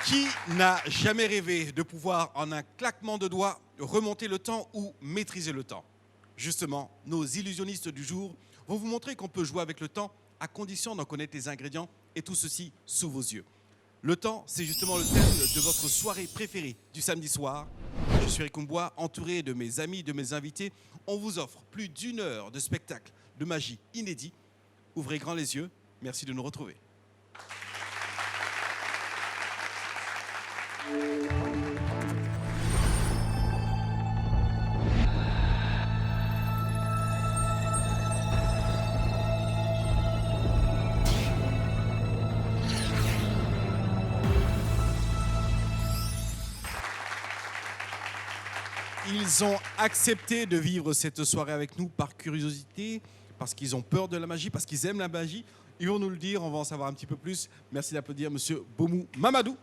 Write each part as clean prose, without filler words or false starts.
Qui n'a jamais rêvé de pouvoir, en un claquement de doigts, remonter le temps ou maîtriser le temps? Justement, nos illusionnistes du jour vont vous montrer qu'on peut jouer avec le temps à condition d'en connaître les ingrédients et tout ceci sous vos yeux. Le temps, c'est justement le thème de votre soirée préférée du samedi soir. Je suis Eric Humbois, entouré de mes amis, de mes invités. On vous offre plus d'1 heure de spectacle de magie inédit. Ouvrez grand les yeux. Merci de nous retrouver. Ils ont accepté de vivre cette soirée avec nous par curiosité, parce qu'ils ont peur de la magie, parce qu'ils aiment la magie. Ils vont nous le dire, on va en savoir un petit peu plus. Merci d'applaudir Monsieur Bomou Mamadou.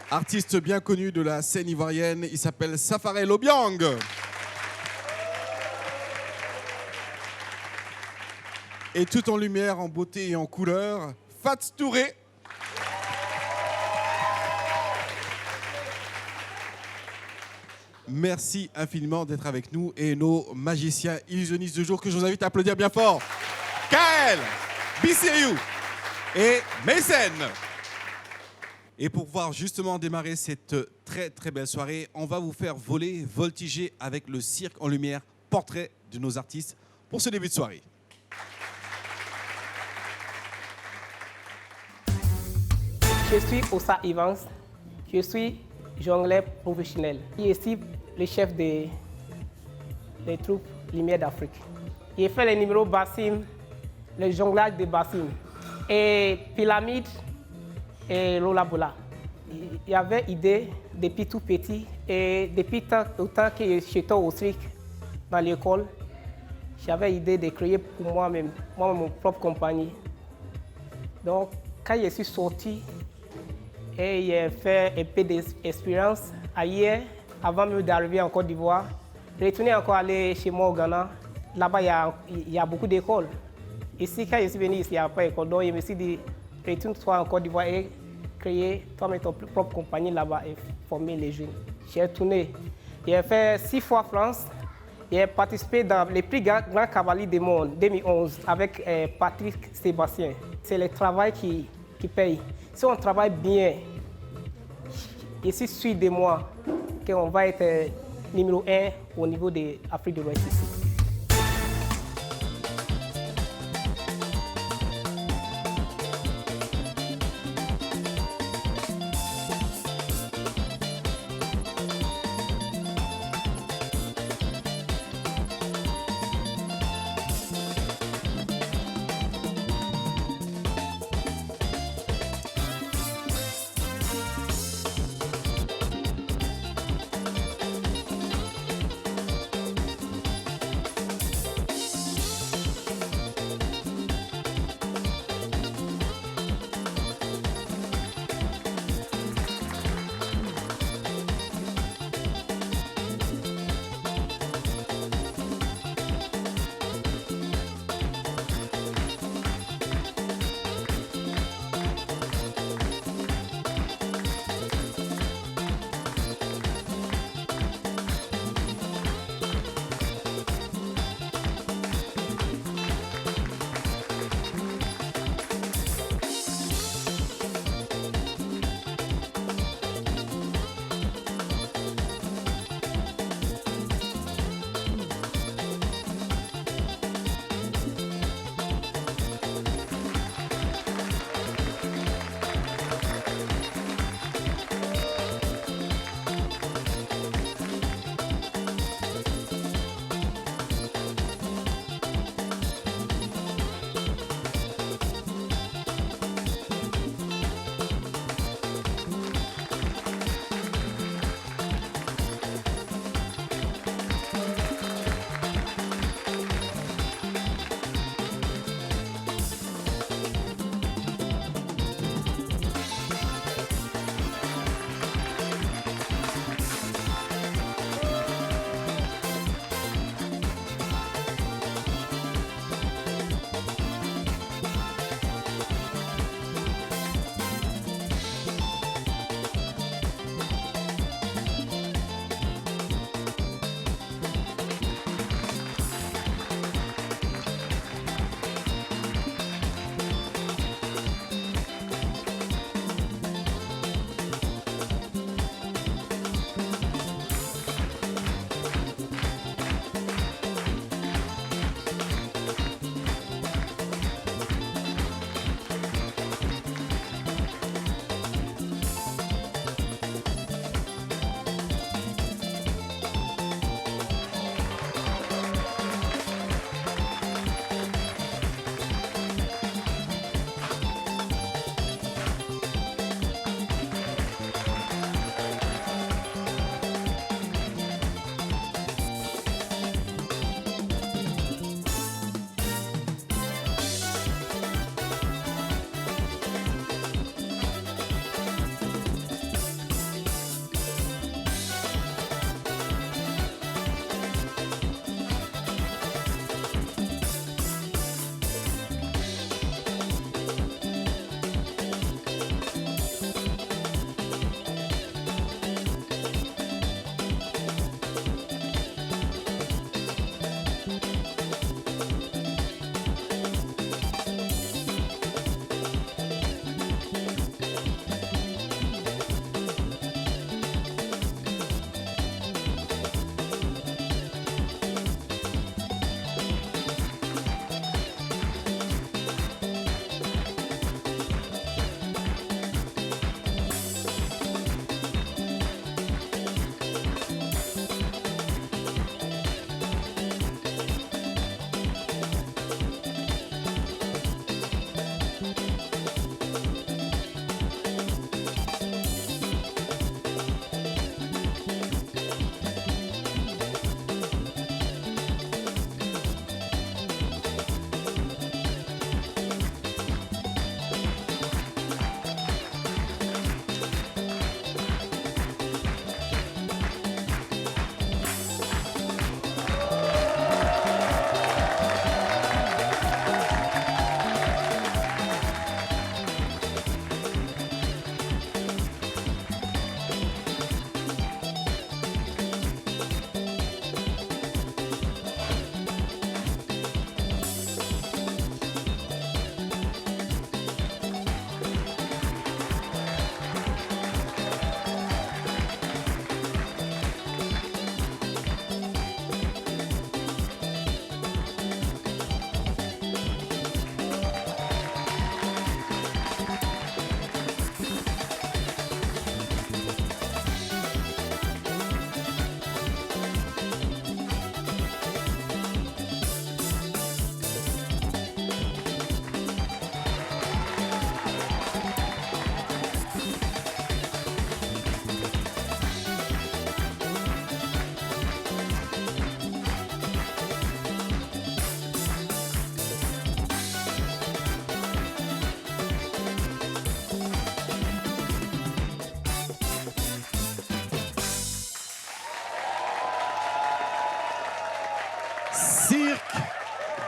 Artiste bien connu de la scène ivoirienne, il s'appelle Safarel Obiang. Et tout en lumière, en beauté et en couleur, Fats Touré. Merci infiniment d'être avec nous et nos magiciens illusionnistes du jour que je vous invite à applaudir bien fort. Kael, BCU et Mason. Et pour pouvoir justement démarrer cette très très belle soirée, on va vous faire voler, voltiger avec le cirque en lumière, portrait de nos artistes pour ce début de soirée. Je suis Ossa Evans, je suis jongleur professionnel. Je suis le chef des troupes Lumière d'Afrique. J'ai fait les numéros Bassim, le jonglage de Bassim, et Pyramide et Lola Bola. Il y avait idée depuis tout petit, et depuis autant que j'étais au cirque dans l'école, j'avais idée de créer pour moi-même mon propre compagnie. Donc, quand je suis sorti, et j'ai fait un peu d'expérience ailleurs, avant même d'arriver en Côte d'Ivoire. Retourner encore aller chez moi au Ghana. Là-bas, il y a beaucoup d'écoles. Ici, quand je suis venu ici, il n'y a pas d'école. Donc, je me suis dit, retourne-toi en Côte d'Ivoire et créer toi-même ton propre compagnie là-bas et former les jeunes. J'ai retourné. J'ai fait 6 fois France. J'ai participé dans les plus grands cavaliers du monde, 2011, avec Patrick Sébastien. C'est le travail qui paye. Si on travaille bien, je suis sûr de moi qu'on va être numéro 1 au niveau de l'Afrique de l'Ouest ici.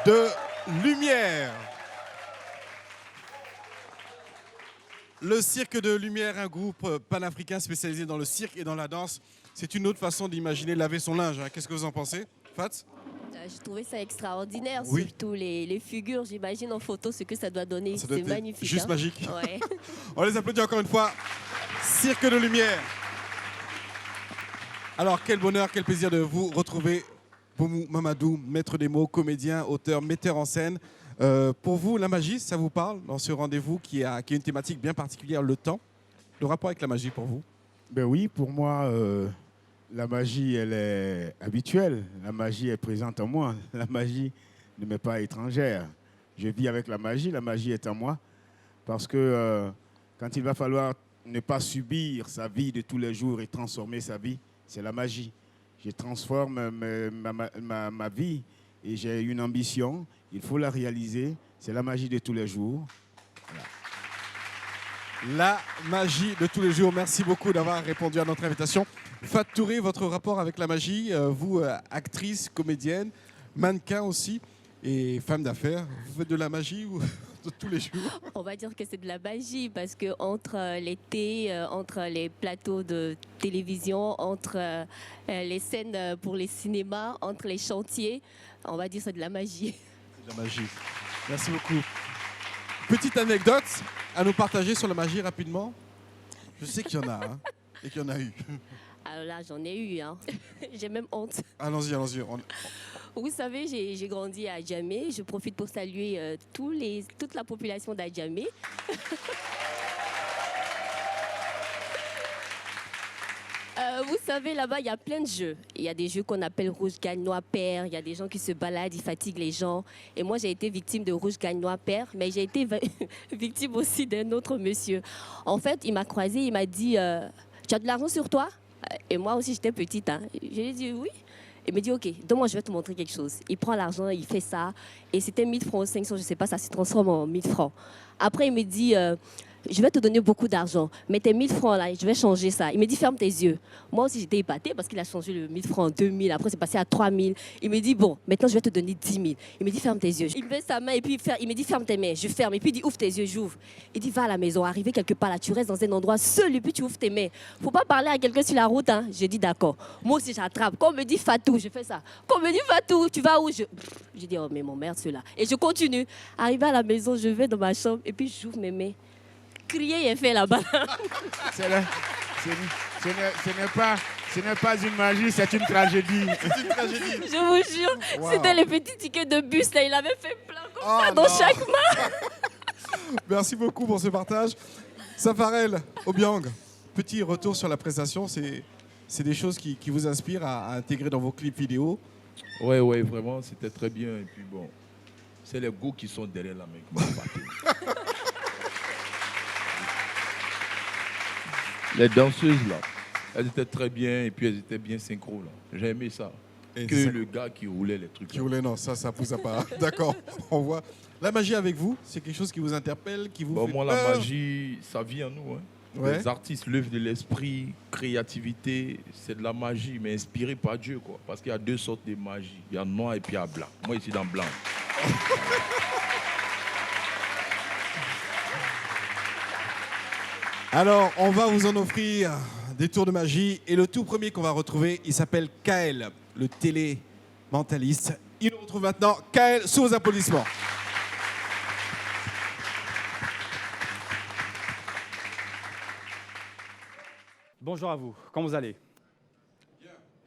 de lumière. Le Cirque de Lumière, un groupe panafricain spécialisé dans le cirque et dans la danse. C'est une autre façon d'imaginer laver son linge. Qu'est-ce que vous en pensez, Fats? J'ai trouvé ça extraordinaire, Oui. surtout les figures. J'imagine en photo ce que ça doit donner. Ça doit C'est être magnifique. juste hein. magique. Ouais. On les applaudit encore une fois. Cirque de Lumière. Alors, quel bonheur, quel plaisir de vous retrouver. Boumou Mamadou, maître des mots, comédien, auteur, metteur en scène. Pour vous, la magie, ça vous parle dans ce rendez-vous qui a une thématique bien particulière, le temps? Le rapport avec la magie pour vous? Ben oui, pour moi, la magie, elle est habituelle. La magie est présente en moi. La magie ne m'est pas étrangère. Je vis avec la magie est en moi. Parce que quand il va falloir ne pas subir sa vie de tous les jours et transformer sa vie, c'est la magie. Je transforme ma vie et j'ai une ambition. Il faut la réaliser. C'est la magie de tous les jours. La magie de tous les jours. Merci beaucoup d'avoir répondu à notre invitation. Fat Touré, votre rapport avec la magie, vous, actrice, comédienne, mannequin aussi, et femme d'affaires, vous faites de la magie ou de tous les jours? On va dire que c'est de la magie parce que entre l'été, entre les plateaux de télévision, entre les scènes pour les cinémas, entre les chantiers, on va dire que c'est de la magie. C'est de la magie. Merci beaucoup. Petite anecdote à nous partager sur la magie rapidement. Je sais qu'il y en a, hein, et qu'il y en a eu. Alors là, j'en ai eu. Hein. J'ai même honte. Allons-y, allons-y. Vous savez, j'ai grandi à Adjamé. Je profite pour saluer toute la population d'Adjamé. Vous savez, là-bas, il y a plein de jeux. Il y a des jeux qu'on appelle rouge, gagne, noir, perd. Il y a des gens qui se baladent, ils fatiguent les gens. Et moi, j'ai été victime de rouge, gagne, noir, perd. Mais j'ai été victime aussi d'un autre monsieur. En fait, il m'a croisé, il m'a dit tu as de l'argent sur toi? Et moi aussi, j'étais petite. Hein. Je lui ai dit oui. Il me dit, OK, donne-moi, je vais te montrer quelque chose. Il prend l'argent, il fait ça. Et c'était 1000 francs, 500, je ne sais pas, ça se transforme en 1000 francs. Après, il me dit, je vais te donner beaucoup d'argent, mais tes 1000 francs, là, je vais changer ça. Il me dit, ferme tes yeux. Moi aussi, j'étais épatée parce qu'il a changé le 1000 francs en 2000. Après, c'est passé à 3000. Il me dit, bon, maintenant, je vais te donner 10 000. Il me dit, ferme tes yeux. Il me met sa main et puis il me dit, ferme tes mains. Je ferme. Et puis il dit, ouvre tes yeux, j'ouvre. Il dit, va à la maison, arrivé quelque part là, tu restes dans un endroit seul et puis tu ouvres tes mains. Faut pas parler à quelqu'un sur la route. Hein. Je dis, d'accord. Moi aussi, j'attrape. Quand on me dit Fatou, je fais ça. Quand on me dit Fatou, tu vas où? Je dis, oh, mais mon merde, ceux-là. Et je continue. Arrivé à la maison, je vais dans ma chambre et puis j'ouvre mes mains. Crier et fait là-bas. Ce n'est pas une magie, c'est une tragédie. C'est une tragédie. Je vous jure, Wow. c'était les petits tickets de bus. Là. Il avait fait plein comme Oh ça dans non. chaque main. Merci beaucoup pour ce partage. Safarel, Obiang, petit retour sur la prestation. C'est des choses qui vous inspirent à intégrer dans vos clips vidéo. Ouais, vraiment, c'était très bien. Et puis bon, c'est les goûts qui sont derrière la main qui m'ont battu. Les danseuses, là, elles étaient très bien et puis elles étaient bien synchro, là. J'ai aimé ça. Et Que ça- le gars qui roulait les trucs. Qui là. voulait, non, ça pousse à pas. D'accord, on voit. La magie avec vous, c'est quelque chose qui vous interpelle, qui vous Bon, fait moi, peur. la magie, ça vit en nous. Hein. Ouais. Les artistes lèvent de l'esprit, créativité, c'est de la magie, mais inspirée par Dieu, quoi. Parce qu'il y a deux sortes de magie. Il y a noir et puis il y a blanc. Moi, ici, dans blanc. Alors, on va vous en offrir des tours de magie. Et le tout premier qu'on va retrouver, il s'appelle Kael, le télé-mentaliste. Il nous retrouve maintenant. Kael, sous vos applaudissements. Bonjour à vous, comment vous allez?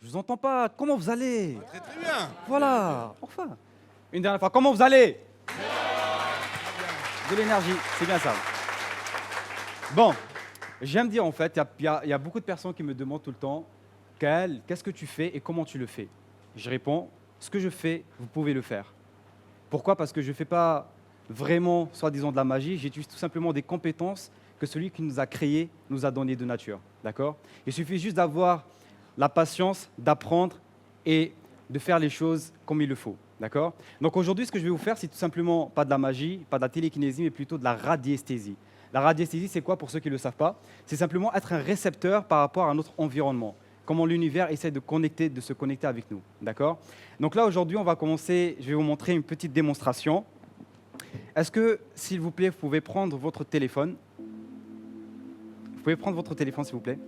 Je vous entends pas, comment vous allez? Très très bien. Voilà, enfin. Une dernière fois, comment vous allez? De l'énergie, c'est bien ça. Bon, j'aime dire en fait, il y a beaucoup de personnes qui me demandent tout le temps, Kael, qu'est-ce que tu fais et comment tu le fais? Je réponds, ce que je fais, vous pouvez le faire. Pourquoi? Parce que je ne fais pas vraiment, soi-disant, de la magie, j'utilise tout simplement des compétences que celui qui nous a créés nous a données de nature. D'accord? Il suffit juste d'avoir la patience, d'apprendre et de faire les choses comme il le faut. D'accord? Donc aujourd'hui, ce que je vais vous faire, c'est tout simplement pas de la magie, pas de la télékinésie, mais plutôt de la radiesthésie. La radiesthésie, c'est quoi pour ceux qui ne le savent pas? C'est simplement être un récepteur par rapport à notre environnement. comment l'univers essaie de se connecter avec nous. D'accord? Donc là, aujourd'hui, on va commencer, je vais vous montrer une petite démonstration. Est-ce que, s'il vous plaît, vous pouvez prendre votre téléphone? Vous pouvez prendre votre téléphone, s'il vous plaît?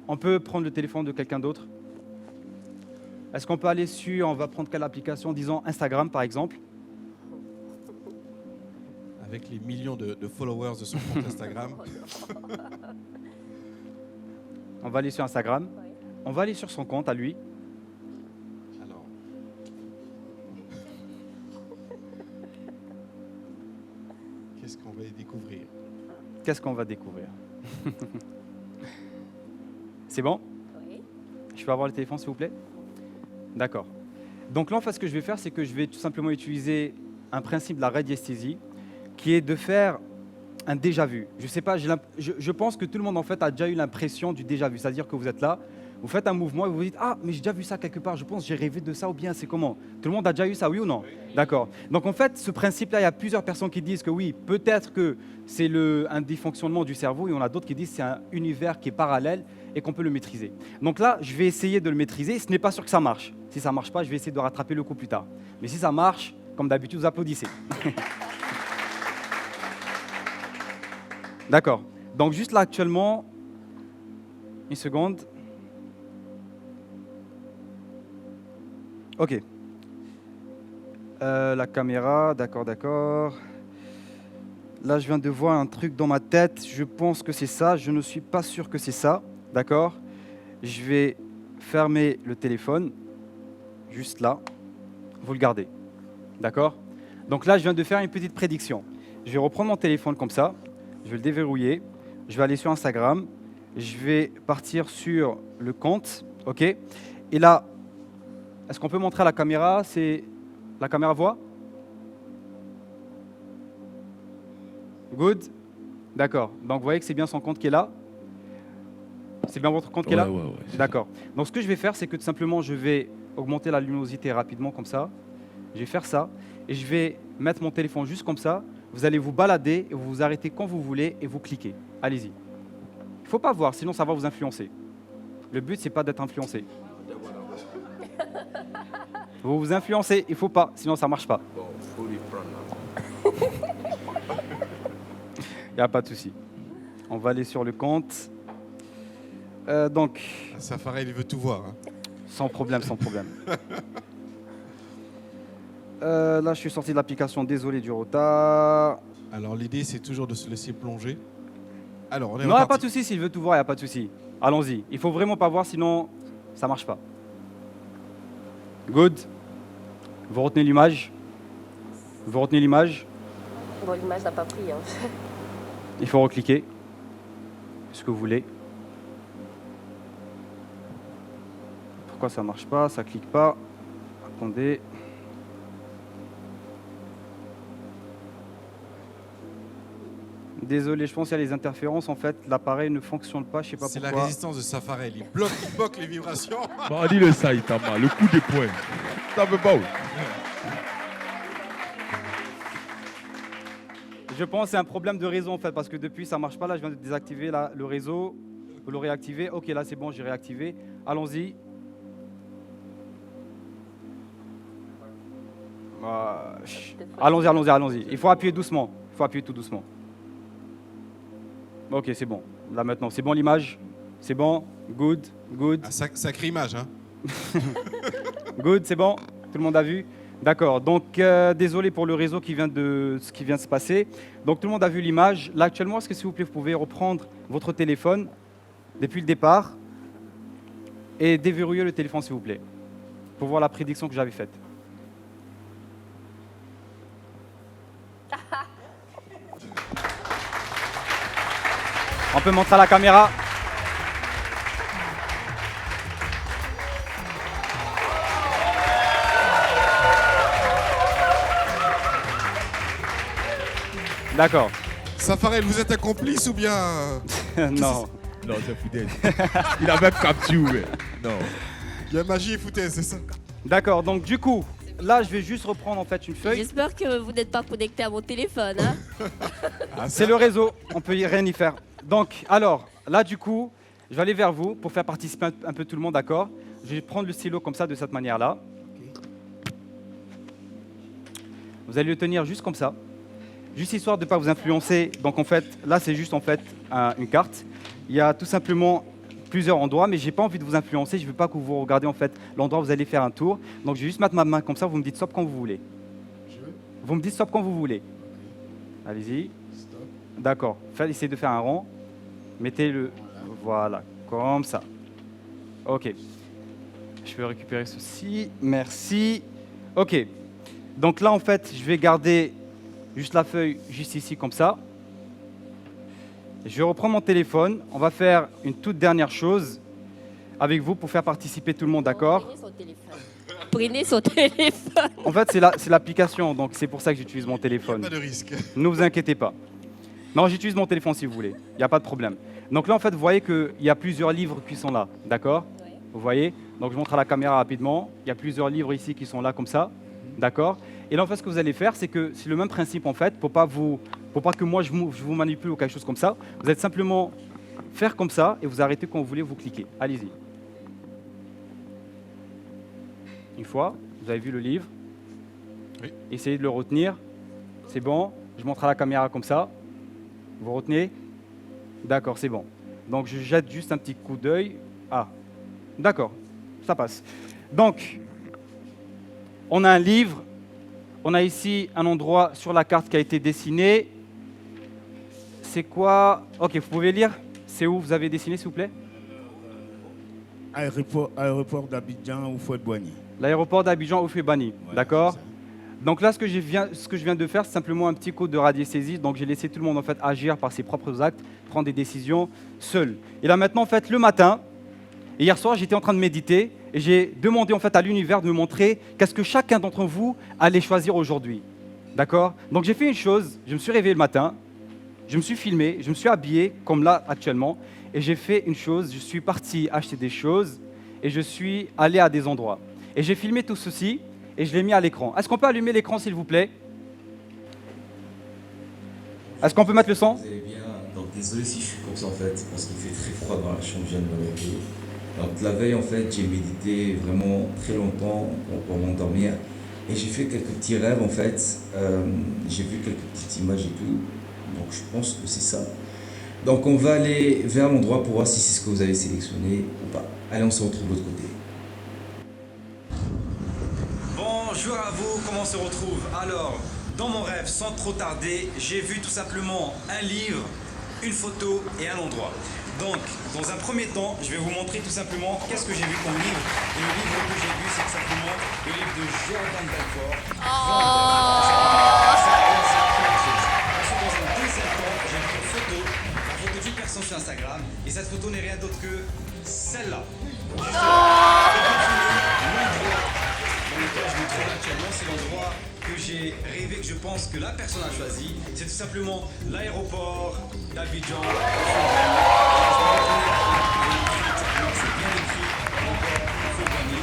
On peut prendre le téléphone de quelqu'un d'autre? Est-ce qu'on peut aller sur, on va prendre quelle application? Disons Instagram, par exemple. Avec les millions de followers de son compte Instagram. On va aller sur Instagram. On va aller sur son compte à lui. Alors, qu'est-ce qu'on va y découvrir? Qu'est-ce qu'on va découvrir? C'est bon? Oui. Je peux avoir le téléphone, s'il vous plaît? D'accord. Donc là, en fait, ce que je vais faire, c'est que je vais tout simplement utiliser un principe de la radiesthésie, qui est de faire un déjà-vu. Je sais pas, je pense que tout le monde, en fait, a déjà eu l'impression du déjà-vu. C'est-à-dire que vous êtes là, vous faites un mouvement et vous vous dites « Ah, mais j'ai déjà vu ça quelque part, je pense, j'ai rêvé de ça ou bien c'est comment ?» Tout le monde a déjà eu ça, oui ou non? D'accord. Donc en fait, ce principe-là, il y a plusieurs personnes qui disent que oui, peut-être que c'est un dysfonctionnement du cerveau, et on a d'autres qui disent que c'est un univers qui est parallèle et qu'on peut le maîtriser. Donc là, je vais essayer de le maîtriser. Ce n'est pas sûr que ça marche. Si ça ne marche pas, je vais essayer de rattraper le coup plus tard. Mais si ça marche, comme d'habitude, vous applaudissez. D'accord. Donc juste là, actuellement, une seconde. Ok. La caméra, d'accord. Là, je viens de voir un truc dans ma tête. Je pense que c'est ça. Je ne suis pas sûr que c'est ça. D'accord. Je vais fermer le téléphone. Juste là. Vous le gardez. D'accord. Donc là, je viens de faire une petite prédiction. Je vais reprendre mon téléphone comme ça. Je vais le déverrouiller. Je vais aller sur Instagram. Je vais partir sur le compte. OK. Et là, est-ce qu'on peut montrer à la caméra? La caméra voit? Good. D'accord. Donc, vous voyez que c'est bien son compte qui est là? C'est bien votre compte qui est là? Ouais. D'accord. Donc, ce que je vais faire, c'est que tout simplement, je vais augmenter la luminosité rapidement, comme ça. Je vais faire ça. Et je vais mettre mon téléphone juste comme ça. Vous allez vous balader et vous vous arrêtez quand vous voulez et vous cliquez. Allez-y. Il ne faut pas voir, sinon ça va vous influencer. Le but, ce n'est pas d'être influencé. Vous vous influencez, il ne faut pas, sinon ça ne marche pas. Il n'y a pas de souci. On va aller sur le compte. Donc, Safarel, il veut tout voir. Hein. sans problème. Là, je suis sorti de l'application, désolé du retard. Alors, l'idée, c'est toujours de se laisser plonger. Alors, on est Non, il n'y a reparti. pas de souci, s'il veut tout voir, il n'y a pas de souci. Allons-y. Il ne faut vraiment pas voir, sinon ça ne marche pas. Good. Vous retenez l'image? Bon, l'image n'a pas pris. Hein. Il faut recliquer. Ce que vous voulez. Pourquoi ça ne marche pas? Ça ne clique pas. Attendez. Désolé, je pense qu'il y a les interférences. En fait, l'appareil ne fonctionne pas. Je ne sais pas C'est la pourquoi. résistance de Safarel. Il bloque les vibrations. Bon, on dit le Saitama, le coup de poing. Ça veut pas où? Je pense que c'est un problème de réseau en fait, parce que depuis ça marche pas. Là, je viens de désactiver le réseau. Vous le réactivez. Ok, là c'est bon, j'ai réactivé. Allons-y. Allons-y. Il faut appuyer doucement. Il faut appuyer tout doucement. Ok, c'est bon. Là maintenant, c'est bon l'image? C'est bon? Good. Ah, sacrée image, hein. Good, c'est bon? Tout le monde a vu? D'accord, donc désolé pour le réseau ce qui vient de se passer. Donc tout le monde a vu l'image. Là actuellement, est-ce que s'il vous plaît, vous pouvez reprendre votre téléphone depuis le départ et déverrouiller le téléphone s'il vous plaît, pour voir la prédiction que j'avais faite. On peut montrer à la caméra. D'accord. Safarel, vous êtes un complice ou bien... Non. Non, c'est foutaise. Il a même capturé. Non. Il y a magie et foutaise, c'est ça? D'accord, donc du coup, là je vais juste reprendre en fait une feuille. J'espère que vous n'êtes pas connecté à mon téléphone. Hein. Ah, C'est le réseau, on peut rien y faire. Donc, alors, là, du coup, je vais aller vers vous pour faire participer un peu tout le monde, d'accord? Je vais prendre le stylo comme ça, de cette manière-là. Vous allez le tenir juste comme ça, juste histoire de ne pas vous influencer. Donc, en fait, là, c'est juste en fait une carte. Il y a tout simplement plusieurs endroits, mais je n'ai pas envie de vous influencer. Je ne veux pas que vous regardiez en fait l'endroit où vous allez faire un tour. Donc, je vais juste mettre ma main comme ça. Vous me dites stop quand vous voulez. Vous me dites stop quand vous voulez. Allez-y. D'accord. Essayez de faire un rond. Mettez-le. Voilà. Comme ça. OK. Je vais récupérer ceci. Merci. OK. Donc là, en fait, je vais garder juste la feuille juste ici, comme ça. Je vais reprendre mon téléphone. On va faire une toute dernière chose avec vous pour faire participer tout le monde, d'accord? Prenez son téléphone. En fait, c'est l'application, donc c'est pour ça que j'utilise mon téléphone. Pas de risque. Ne vous inquiétez pas. Non, j'utilise mon téléphone si vous voulez. Il n'y a pas de problème. Donc là, en fait, vous voyez qu'il y a plusieurs livres qui sont là, d'accord? Ouais. Vous voyez? Donc je montre à la caméra rapidement. Il y a plusieurs livres ici qui sont là comme ça, d'accord? Et là, en fait, ce que vous allez faire, c'est que c'est le même principe, en fait, pour pas que moi je vous manipule ou quelque chose comme ça. Vous allez simplement faire comme ça et vous arrêtez quand vous voulez, vous cliquez. Allez-y. Une fois, vous avez vu le livre. Oui. Essayez de le retenir. C'est bon. Je montre à la caméra comme ça. Vous retenez? D'accord, c'est bon. Donc, je jette juste un petit coup d'œil. Ah, d'accord, ça passe. Donc, on a un livre. On a ici un endroit sur la carte qui a été dessiné. C'est quoi? Ok, vous pouvez lire? C'est où vous avez dessiné, s'il vous plaît? Aéroport d'Abidjan ou Fouet-Boigny. L'aéroport d'Abidjan ou Fouet-Boigny, Voilà, d'accord? c'est ça. Donc là, ce que je viens de faire, c'est simplement un petit code de radiesthésie. Donc j'ai laissé tout le monde en fait agir par ses propres actes, prendre des décisions seul. Et là maintenant, en fait, le matin, et hier soir, j'étais en train de méditer et j'ai demandé en fait à l'univers de me montrer qu'est-ce que chacun d'entre vous allait choisir aujourd'hui. D'accord? Donc j'ai fait une chose, je me suis réveillé le matin, je me suis filmé, je me suis habillé comme là actuellement, et j'ai fait une chose, je suis parti acheter des choses et je suis allé à des endroits. Et j'ai filmé tout ceci et je l'ai mis à l'écran. Est-ce qu'on peut allumer l'écran s'il vous plaît? Est-ce qu'on peut mettre le son? Vous allez bien. Donc désolé si je suis comme ça en fait, parce qu'il fait très froid dans la chambre, je viens de me réveiller. Donc la veille en fait, j'ai médité vraiment très longtemps pour m'endormir. Et j'ai fait quelques petits rêves en fait. J'ai vu quelques petites images et tout. Donc je pense que c'est ça. Donc on va aller vers l'endroit pour voir si c'est ce que vous avez sélectionné ou pas. Allez, on se retrouve de l'autre côté. Bonjour à vous, comment on se retrouve? Alors, dans mon rêve, sans trop tarder, j'ai vu tout simplement un livre, une photo et un endroit. Donc, dans un premier temps, je vais vous montrer tout simplement qu'est-ce que j'ai vu comme livre. Et le livre que j'ai vu, c'est tout simplement le livre de Jordan Belfort. Ensuite, dans un deuxième temps, j'ai vu une photo, la photo d'une personne sur Instagram. Et cette photo n'est rien d'autre que celle-là. Dans lequel je me trouve actuellement, c'est l'endroit que j'ai rêvé, que je pense que la personne a choisi. C'est tout simplement l'aéroport d'Abidjan. C'est bien écrit, encore Fouet-Boigny.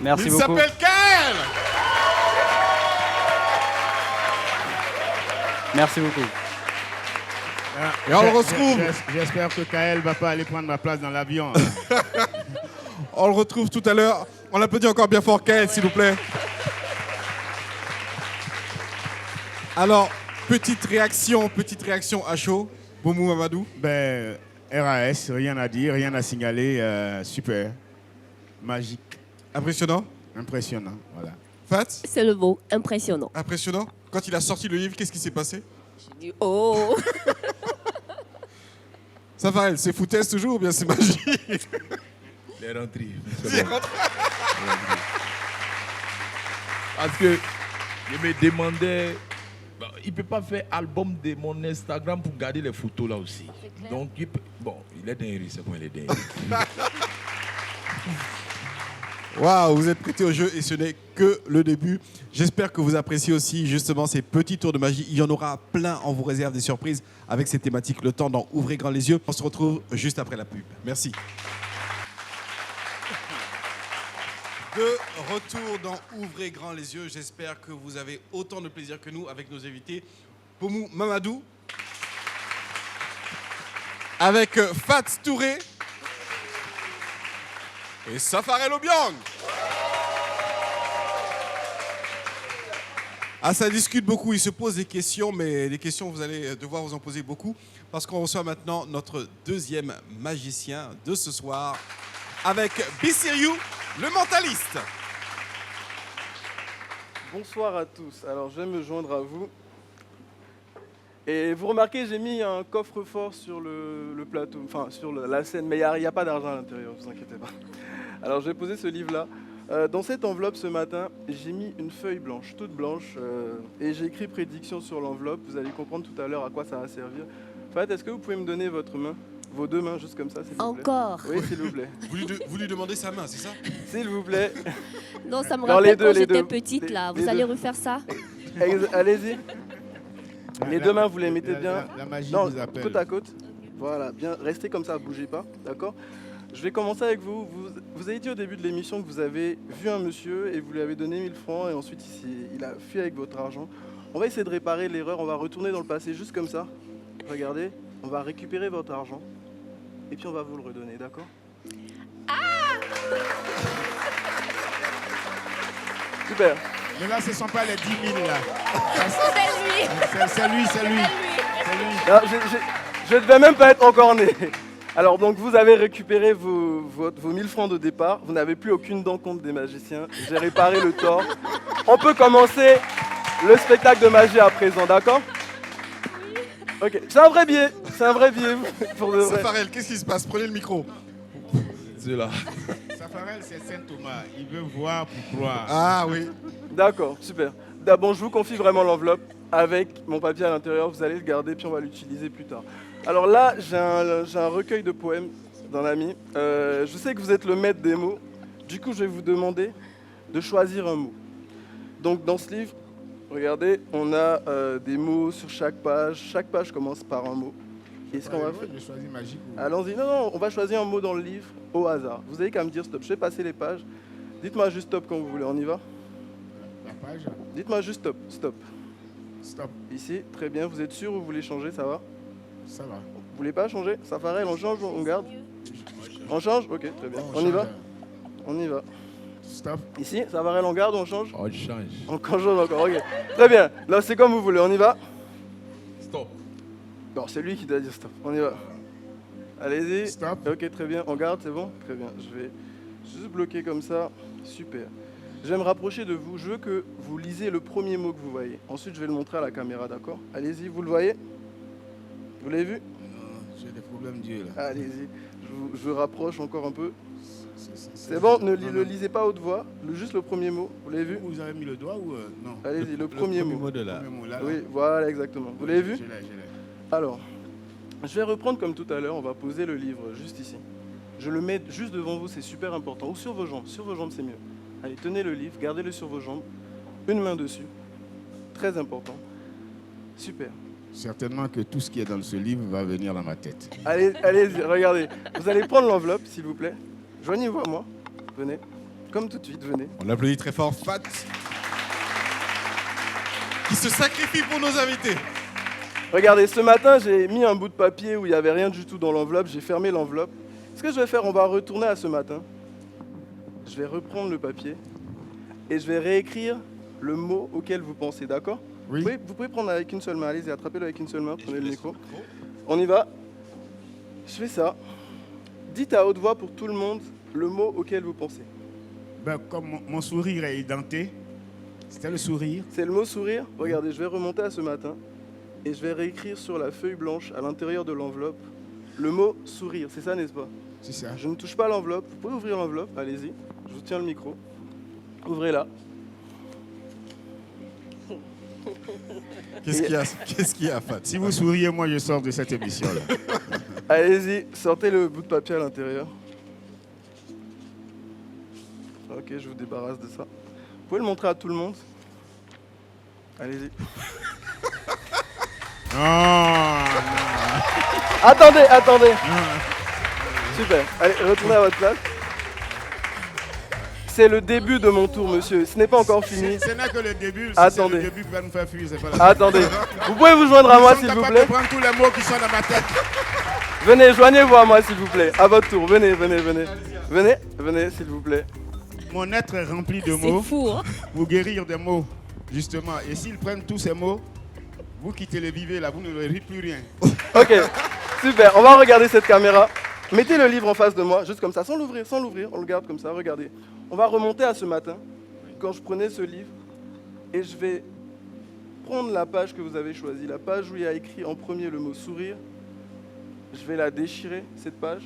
Merci Il beaucoup. s'appelle Kael. Merci beaucoup. Et on le retrouve. J'espère que Kael ne va pas aller prendre ma place dans l'avion. On le retrouve tout à l'heure. On l'applaudit encore bien fort, Kael, s'il vous plaît. Alors, petite réaction à chaud. Boumou Mamadou. Ben, RAS, rien à dire, rien à signaler. Super. Magique. Impressionnant. Impressionnant. Voilà. Fat, C'est le mot, impressionnant. impressionnant. Quand il a sorti le livre, qu'est-ce qui s'est passé? J'ai dit, oh. Ça va, elle, c'est foutaise toujours ou bien c'est magie? Les rentrées. C'est rentré. Parce que je me demandais, il ne peut pas faire album de mon Instagram pour garder les photos là aussi. Donc, bon, il est dingue, c'est bon, il est dingue. Waouh, vous êtes prêtés au jeu et ce n'est que le début. J'espère que vous appréciez aussi justement ces petits tours de magie. Il y en aura plein, on vous réserve des surprises avec ces thématiques. Le temps d'en ouvrir grand les yeux. On se retrouve juste après la pub. Merci. De retour dans Ouvrez grand les yeux. J'espère que vous avez autant de plaisir que nous avec nos invités. Pomou Mamadou, avec Fat Touré et Safarel Obiang. Ah, ça discute beaucoup, il se pose des questions, mais les questions, vous allez devoir vous en poser beaucoup, parce qu'on reçoit maintenant notre deuxième magicien de ce soir, avec Bissiriou, le mentaliste. Bonsoir à tous. Alors, je vais me joindre à vous. Et vous remarquez, j'ai mis un coffre-fort sur le plateau, enfin sur la scène, mais il n'y a pas d'argent à l'intérieur, ne vous inquiétez pas. Alors, je vais poser ce livre-là. Dans cette enveloppe, ce matin, j'ai mis une feuille blanche, toute blanche, et j'ai écrit prédiction sur l'enveloppe. Vous allez comprendre tout à l'heure à quoi ça va servir. Fat, est-ce que vous pouvez me donner votre main, vos deux mains, juste comme ça, s'il vous plaît? Encore? Oui, s'il vous plaît. Vous lui demandez sa main, c'est ça? S'il vous plaît. Non, ça me Alors, rappelle quand les j'étais deux. petite, là. Les Vous allez deux. refaire ça? Allez-y. Les deux mains, vous les mettez bien. La magie Non, vous appelle. côte à côte. Voilà, bien. Restez comme ça, bougez pas, d'accord? Je vais commencer avec vous. Vous avez dit au début de l'émission que vous avez vu un monsieur et vous lui avez donné 1000 francs et ensuite il a fui avec votre argent. On va essayer de réparer l'erreur, on va retourner dans le passé juste comme ça. Regardez, on va récupérer votre argent et puis on va vous le redonner, d'accord? Super. Mais là, ce ne sont pas les 10 000 là. C'est lui! C'est lui. C'est lui! Non, je ne devais même pas être encore né. Alors donc vous avez récupéré vos 1000 francs de départ, vous n'avez plus aucune dent contre des magiciens, j'ai réparé le tort. On peut commencer le spectacle de magie à présent, d'accord? Ok, c'est un vrai billet, pour de vrai. Safarel, qu'est-ce qui se passe? Prenez le micro. C'est là. Safarel, c'est Saint Thomas. Il veut voir pour croire. Ah oui. D'accord, super. D'abord, je vous confie vraiment l'enveloppe avec mon papier à l'intérieur, vous allez le garder puis on va l'utiliser plus tard. Alors là, j'ai un recueil de poèmes d'un ami. Je sais que vous êtes le maître des mots. Du coup, je vais vous demander de choisir un mot. Donc, dans ce livre, regardez, on a des mots sur chaque page. Chaque page commence par un mot. Et ce qu'on va faire... Je choisis magique. Allons-y. Non, on va choisir un mot dans le livre au hasard. Vous avez qu'à me dire stop. Je vais passer les pages. Dites-moi juste stop quand vous voulez. On y va? La page. Dites-moi juste stop. Stop. Stop. Ici, très bien. Vous êtes sûr ou vous voulez changer? Ça va? Ça va. Vous voulez pas changer? Safarel, on change ou on garde? On change? Ok, très bien. On y va? On y va. Stop. Ici, Safarel, on garde ou on change? On change. On change encore, ok. Très bien. Là, c'est comme vous voulez. On y va? Stop. Non, c'est lui qui doit dire stop. On y va. Allez-y. Stop. Ok, très bien. On garde, c'est bon? Très bien. Je vais juste bloquer comme ça. Super. Je vais me rapprocher de vous. Je veux que vous lisez le premier mot que vous voyez. Ensuite, je vais le montrer à la caméra, d'accord? Allez-y, vous le voyez? Vous l'avez vu? Non, j'ai des problèmes d'yeux là. Allez-y. Je rapproche encore un peu. C'est bon, ne le lisez pas à haute voix. Juste le premier mot. Vous l'avez vu? Vous avez mis le doigt ou non? Allez-y, le premier mot. de la... Le premier mot, là, là. Oui, voilà, exactement. Vous l'avez vu? Je l'ai. Alors, je vais reprendre comme tout à l'heure. On va poser le livre juste ici. Je le mets juste devant vous, c'est super important. Ou sur vos jambes. Sur vos jambes, c'est mieux. Allez, tenez le livre, gardez-le sur vos jambes. Une main dessus. Très important. Super. Certainement que tout ce qui est dans ce livre va venir dans ma tête. Allez-y, regardez. Vous allez prendre l'enveloppe, s'il vous plaît. Joignez-vous à moi. Venez. Comme tout de suite, venez. On applaudit très fort Fat, qui se sacrifie pour nos invités. Regardez, ce matin, j'ai mis un bout de papier où il n'y avait rien du tout dans l'enveloppe. J'ai fermé l'enveloppe. Ce que je vais faire, on va retourner à ce matin. Je vais reprendre le papier et je vais réécrire le mot auquel vous pensez, d'accord? Oui. Vous pouvez prendre avec une seule main. Allez-y, attrapez-le avec une seule main. Prenez le micro. On y va. Je fais ça. Dites à haute voix pour tout le monde le mot auquel vous pensez. Ben, comme mon sourire est édenté, c'était le sourire. C'est le mot sourire. Regardez, je vais remonter à ce matin et je vais réécrire sur la feuille blanche à l'intérieur de l'enveloppe le mot sourire. C'est ça, n'est-ce pas? C'est ça. Je ne touche pas l'enveloppe. Vous pouvez ouvrir l'enveloppe. Allez-y. Je vous tiens le micro. Ouvrez-la. Qu'est-ce qu'il y a, Fat? Si vous souriez, moi je sors de cette émission-là. Allez-y, sortez le bout de papier à l'intérieur. Ok, je vous débarrasse de ça. Vous pouvez le montrer à tout le monde. Allez-y. Non. Attendez. Super. Allez, retournez à votre place. C'est le début de mon tour, monsieur. Ce n'est pas encore fini. Ce n'est que le début. Si Attendez. c'est le début qui va nous faire fuir, c'est pas la Attendez. Vous pouvez vous joindre à moi, s'il vous plaît. Je prendre tous les mots qui sont dans ma tête. Venez, joignez-vous à moi, s'il vous plaît. À votre tour. Venez, venez, venez. Venez, venez, s'il vous plaît. Mon être est rempli de C'est mots fou, hein? pour guérir des mots, justement. Et s'ils prennent tous ces mots, vous qui télévivez là, vous ne verrez plus rien. Ok, super. On va regarder cette caméra. Mettez le livre en face de moi, juste comme ça, sans l'ouvrir, sans l'ouvrir. On le garde comme ça, regardez. On va remonter à ce matin, quand je prenais ce livre, et je vais prendre la page que vous avez choisie, la page où il y a écrit en premier le mot sourire. Je vais la déchirer, cette page,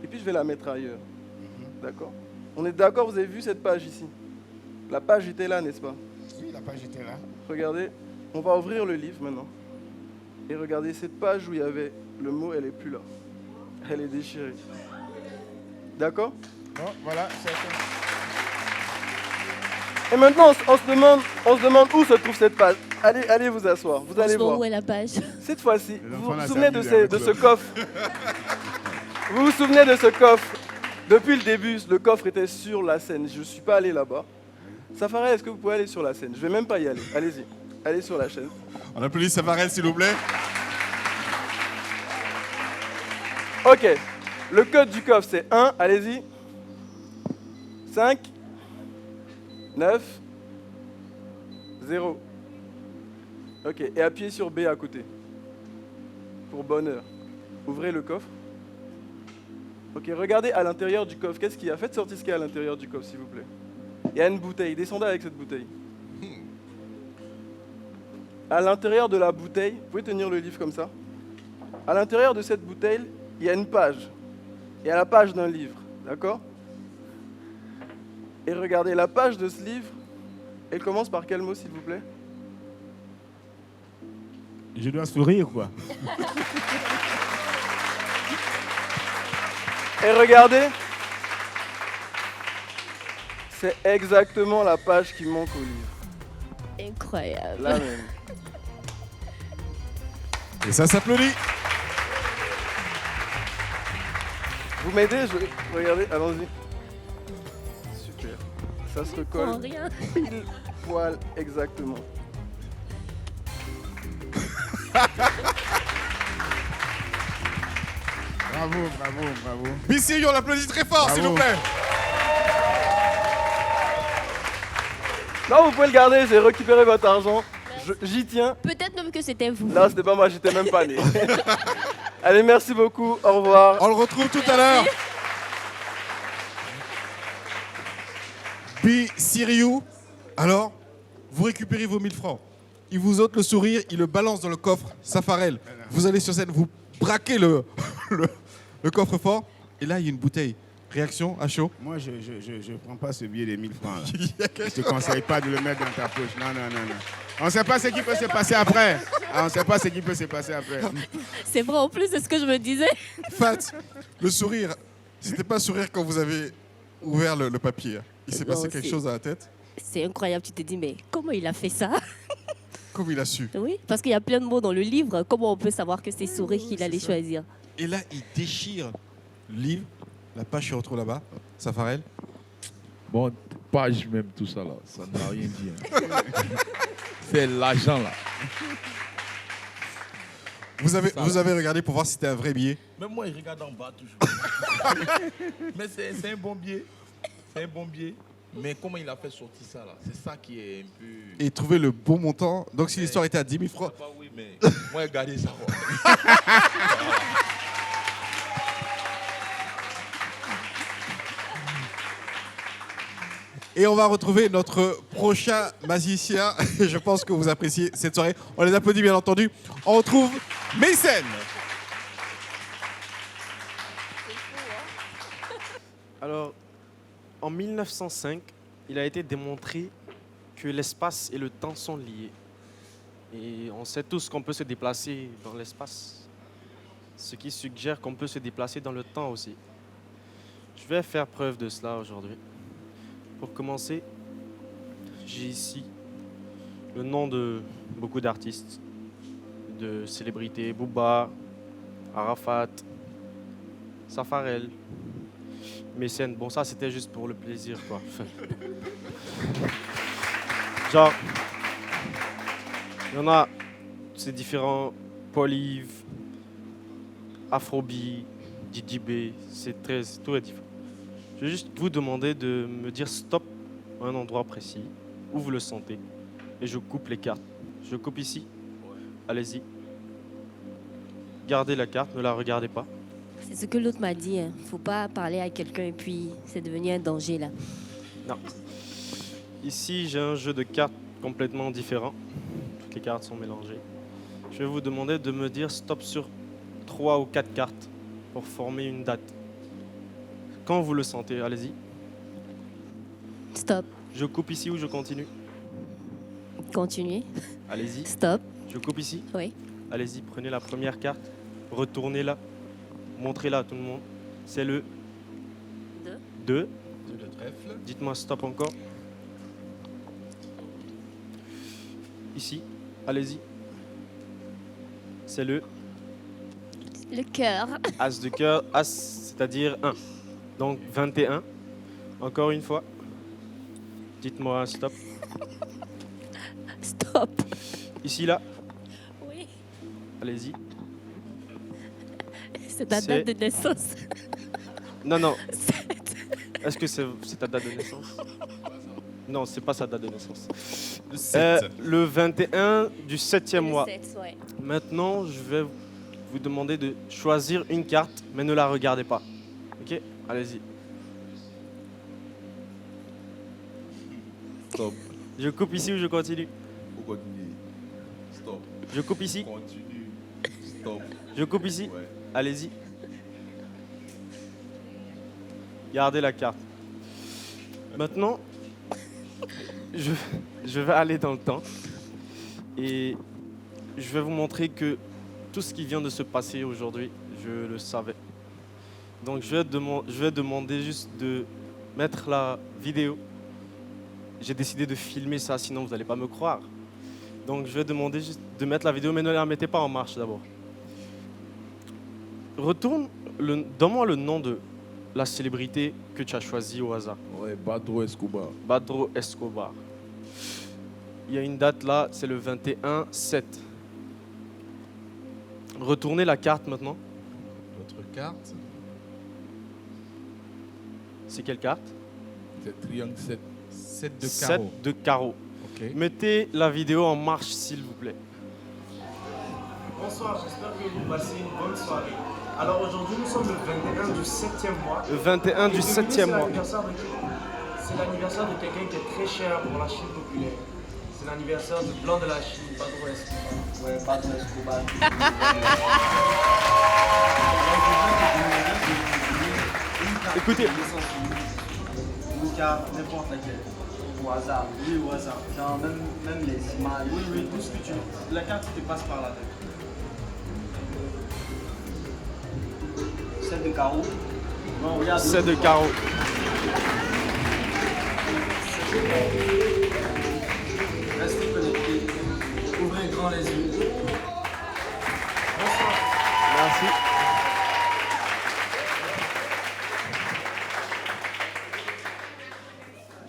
et puis je vais la mettre ailleurs. D'accord? On est d'accord, vous avez vu cette page ici? La page était là, n'est-ce pas? Oui, la page était là. Regardez, on va ouvrir le livre maintenant. Et regardez, cette page où il y avait le mot, elle n'est plus là. Elle est déchirée. D'accord? Bon, voilà, c'est ça. Et maintenant, on se demande où se trouve cette page. Allez vous asseoir, vous allez voir. Où est la page? Cette fois-ci, Les vous enfants, vous là, souvenez s'amusent de avec ce le- coffre? Vous vous souvenez de ce coffre? Depuis le début, le coffre était sur la scène. Je ne suis pas allé là-bas. Safarel, est-ce que vous pouvez aller sur la scène? Je ne vais même pas y aller. Allez-y. Allez sur la chaîne. On applaudit Safarel, s'il vous plaît. Ok. Le code du coffre, c'est 1. Allez-y. 5. 9. 0. Ok. Et appuyez sur B à côté. Pour bonheur. Ouvrez le coffre. Ok, regardez à l'intérieur du coffre. Qu'est-ce qu'il y a? Faites sortir ce qu'il y a à l'intérieur du coffre, s'il vous plaît. Il y a une bouteille. Descendez avec cette bouteille. À l'intérieur de la bouteille, vous pouvez tenir le livre comme ça. À l'intérieur de cette bouteille, il y a une page. Il y a la page d'un livre. D'accord? Et regardez, la page de ce livre, elle commence par quel mot, s'il vous plaît? Je dois sourire, quoi. Et regardez, c'est exactement la page qui manque au livre. Incroyable. La même. Et ça s'applaudit. Vous m'aidez? Regardez, allons-y. Super. Ça se Oh, recolle rien. pile poil exactement. Bravo, bravo, bravo. Bissy, on l'applaudit très fort, Bravo. s'il vous plaît. Non, vous pouvez le garder, j'ai récupéré votre argent. J'y tiens. Peut-être même que c'était vous. Non, c'était pas moi, j'étais même pas né. Allez, merci beaucoup, au revoir. On le retrouve tout à l'heure. Siriou, alors, vous récupérez vos 1000 francs. Il vous ôte le sourire, il le balance dans le coffre Safarel. Vous allez sur scène, vous braquez le coffre-fort, et là, il y a une bouteille. Réaction à chaud? Moi, je ne prends pas ce billet des 1000 francs. Là. Je ne te conseille pas de le mettre dans ta poche. Non, non, non, non. On ne sait pas ce qui peut se passer après. On ne sait pas ce qui peut se passer après. C'est vrai, en plus, c'est ce que je me disais. Fat, le sourire, c'était pas un sourire quand vous avez ouvert le papier. Il s'est Non, passé quelque c'est- chose à la tête? C'est incroyable, tu te dis, mais comment il a fait ça? Comme il a su. Oui, parce qu'il y a plein de mots dans le livre. Comment on peut savoir que c'est sourire qu'il allait choisir? Et là, il déchire le livre. La page se retrouve là-bas. Safarel. Bon, page même, tout ça là, ça n'a rien dit. Hein. C'est l'argent là. Vous avez regardé pour voir si c'était un vrai billet? Même moi, je regarde en bas toujours. Mais c'est un bon billet. C'est un bon billet. Mais comment il a fait sortir ça là? C'est ça qui est un peu. Et trouver le bon montant. Donc si l'histoire était à 10 000 francs. Pas oui, mais moi, regardez ça. Et on va retrouver notre prochain magicien. Je pense que vous appréciez cette soirée. On les applaudit bien entendu. On retrouve Mason. Alors, en 1905, il a été démontré que l'espace et le temps sont liés. Et on sait tous qu'on peut se déplacer dans l'espace, ce qui suggère qu'on peut se déplacer dans le temps aussi. Je vais faire preuve de cela aujourd'hui. Pour commencer, j'ai ici le nom de beaucoup d'artistes, de célébrités, Booba, Arafat, Safarel. mécène. Bon, ça, c'était juste pour le plaisir, quoi. Genre, il y en a, c'est différent. Paul Yves, Afrobeat, DJB, tout est différent. Je vais juste vous demander de me dire stop à un endroit précis où vous le sentez. Et je coupe les cartes. Je coupe ici. Allez-y. Gardez la carte, ne la regardez pas. C'est ce que l'autre m'a dit. Hein. Faut pas parler à quelqu'un et puis c'est devenu un danger là. Non. Ici, j'ai un jeu de cartes complètement différent. Toutes les cartes sont mélangées. Je vais vous demander de me dire stop sur 3 ou 4 cartes pour former une date. Quand vous le sentez, allez-y. Stop. Je coupe ici ou je continue? Continuez. Allez-y. Stop. Je coupe ici? Oui. Allez-y, prenez la première carte, retournez-la, montrez-la à tout le monde. C'est le 2. Dites-moi stop encore. Ici, allez-y. C'est le cœur. As de cœur, As, c'est-à-dire 1. Donc 21. Encore une fois. Dites-moi stop. Stop. Ici, là. Oui. Allez-y. C'est ta date de naissance. Non, non. Est-ce que c'est ta date de naissance? Non, c'est pas sa date de naissance. Le 21 du 7e mois. 7, ouais. Maintenant, je vais vous demander de choisir une carte, mais ne la regardez pas. Ok? Allez-y. Stop. Je coupe ici ou je continue? Faut continuer. Stop. Je coupe ici? Continue. Stop. Je coupe ici? Ouais. Allez-y. Gardez la carte. Maintenant, je vais aller dans le temps et je vais vous montrer que tout ce qui vient de se passer aujourd'hui, je le savais. Donc je vais demander juste de mettre la vidéo. J'ai décidé de filmer ça, sinon vous n'allez pas me croire. Donc je vais demander juste de mettre la vidéo, mais ne la mettez pas en marche d'abord. Donne-moi le nom de la célébrité que tu as choisi au hasard. Ouais, Badro Escobar. Badro Escobar. Il y a une date là, c'est le 21/7. Retournez la carte maintenant. Votre carte, C'est quelle carte? c'est triangle 7. 7 de 7 carreau. de carreau. Ok. Mettez la vidéo en marche s'il vous plaît. Bonsoir, j'espère que vous passez une bonne soirée. Alors aujourd'hui, nous sommes le 21 du 7e mois. Le 21 du 7e mois. C'est l'anniversaire de quelqu'un qui est très cher pour la Chine populaire. C'est l'anniversaire du blanc de la Chine, Badro Escobar. Ouais, Badro Escobar. Écoutez. Une carte, n'importe laquelle. Au hasard, oui, au hasard. Genre même les images. Oui, oui, tout ce que tu veux. La carte qui te passe par la tête. 7 de carreau. Non, regarde. 7 de carreau. Restez connectés. Ouvrez grand les yeux. Bonsoir. Merci.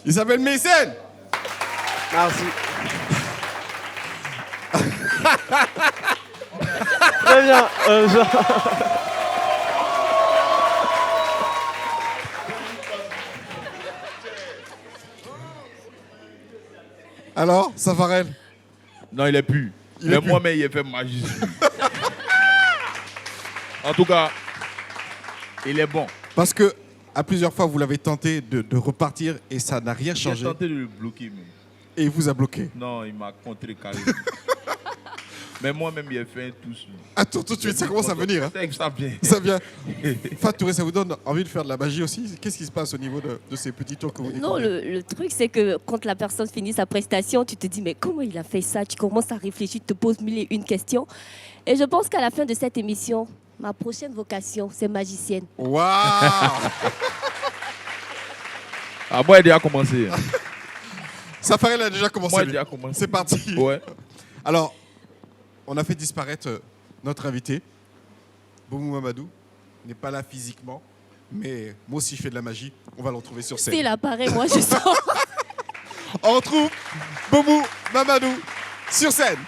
Isabelle Mécène. Merci. Très bien. Alors, Safarel? Non, il est plus. Il est plus. Moi-même, il est fait magie. En tout cas, il est bon. Parce que à plusieurs fois, vous l'avez tenté de repartir et ça n'a rien J'ai changé. tenté de le bloquer, mais Et il vous a bloqué. non, il m'a contrecarré. Mais moi-même, il a fait un tous. Attends, tout de suite, ça commence à venir. Hein. Ça vient. Ça vient. Fatouré, ça vous donne envie de faire de la magie aussi? Qu'est-ce qui se passe au niveau de ces petits tours que vous Non, découvrez? le truc, c'est que quand la personne finit sa prestation, tu te dis, mais comment il a fait ça? Tu commences à réfléchir, tu te poses mille et une questions. Et je pense qu'à la fin de cette émission, ma prochaine vocation, c'est magicienne. Waouh! Ah, moi, il a déjà commencé. Safarel a déjà commencé. Moi, il a lui. déjà commencé. C'est parti. Ouais. Alors, on a fait disparaître notre invité. Boumou Mamadou n'est pas là physiquement, mais moi aussi je fais de la magie. On va le retrouver sur scène. S'il apparaît, moi je sors. On retrouve Bomou Mamadou sur scène.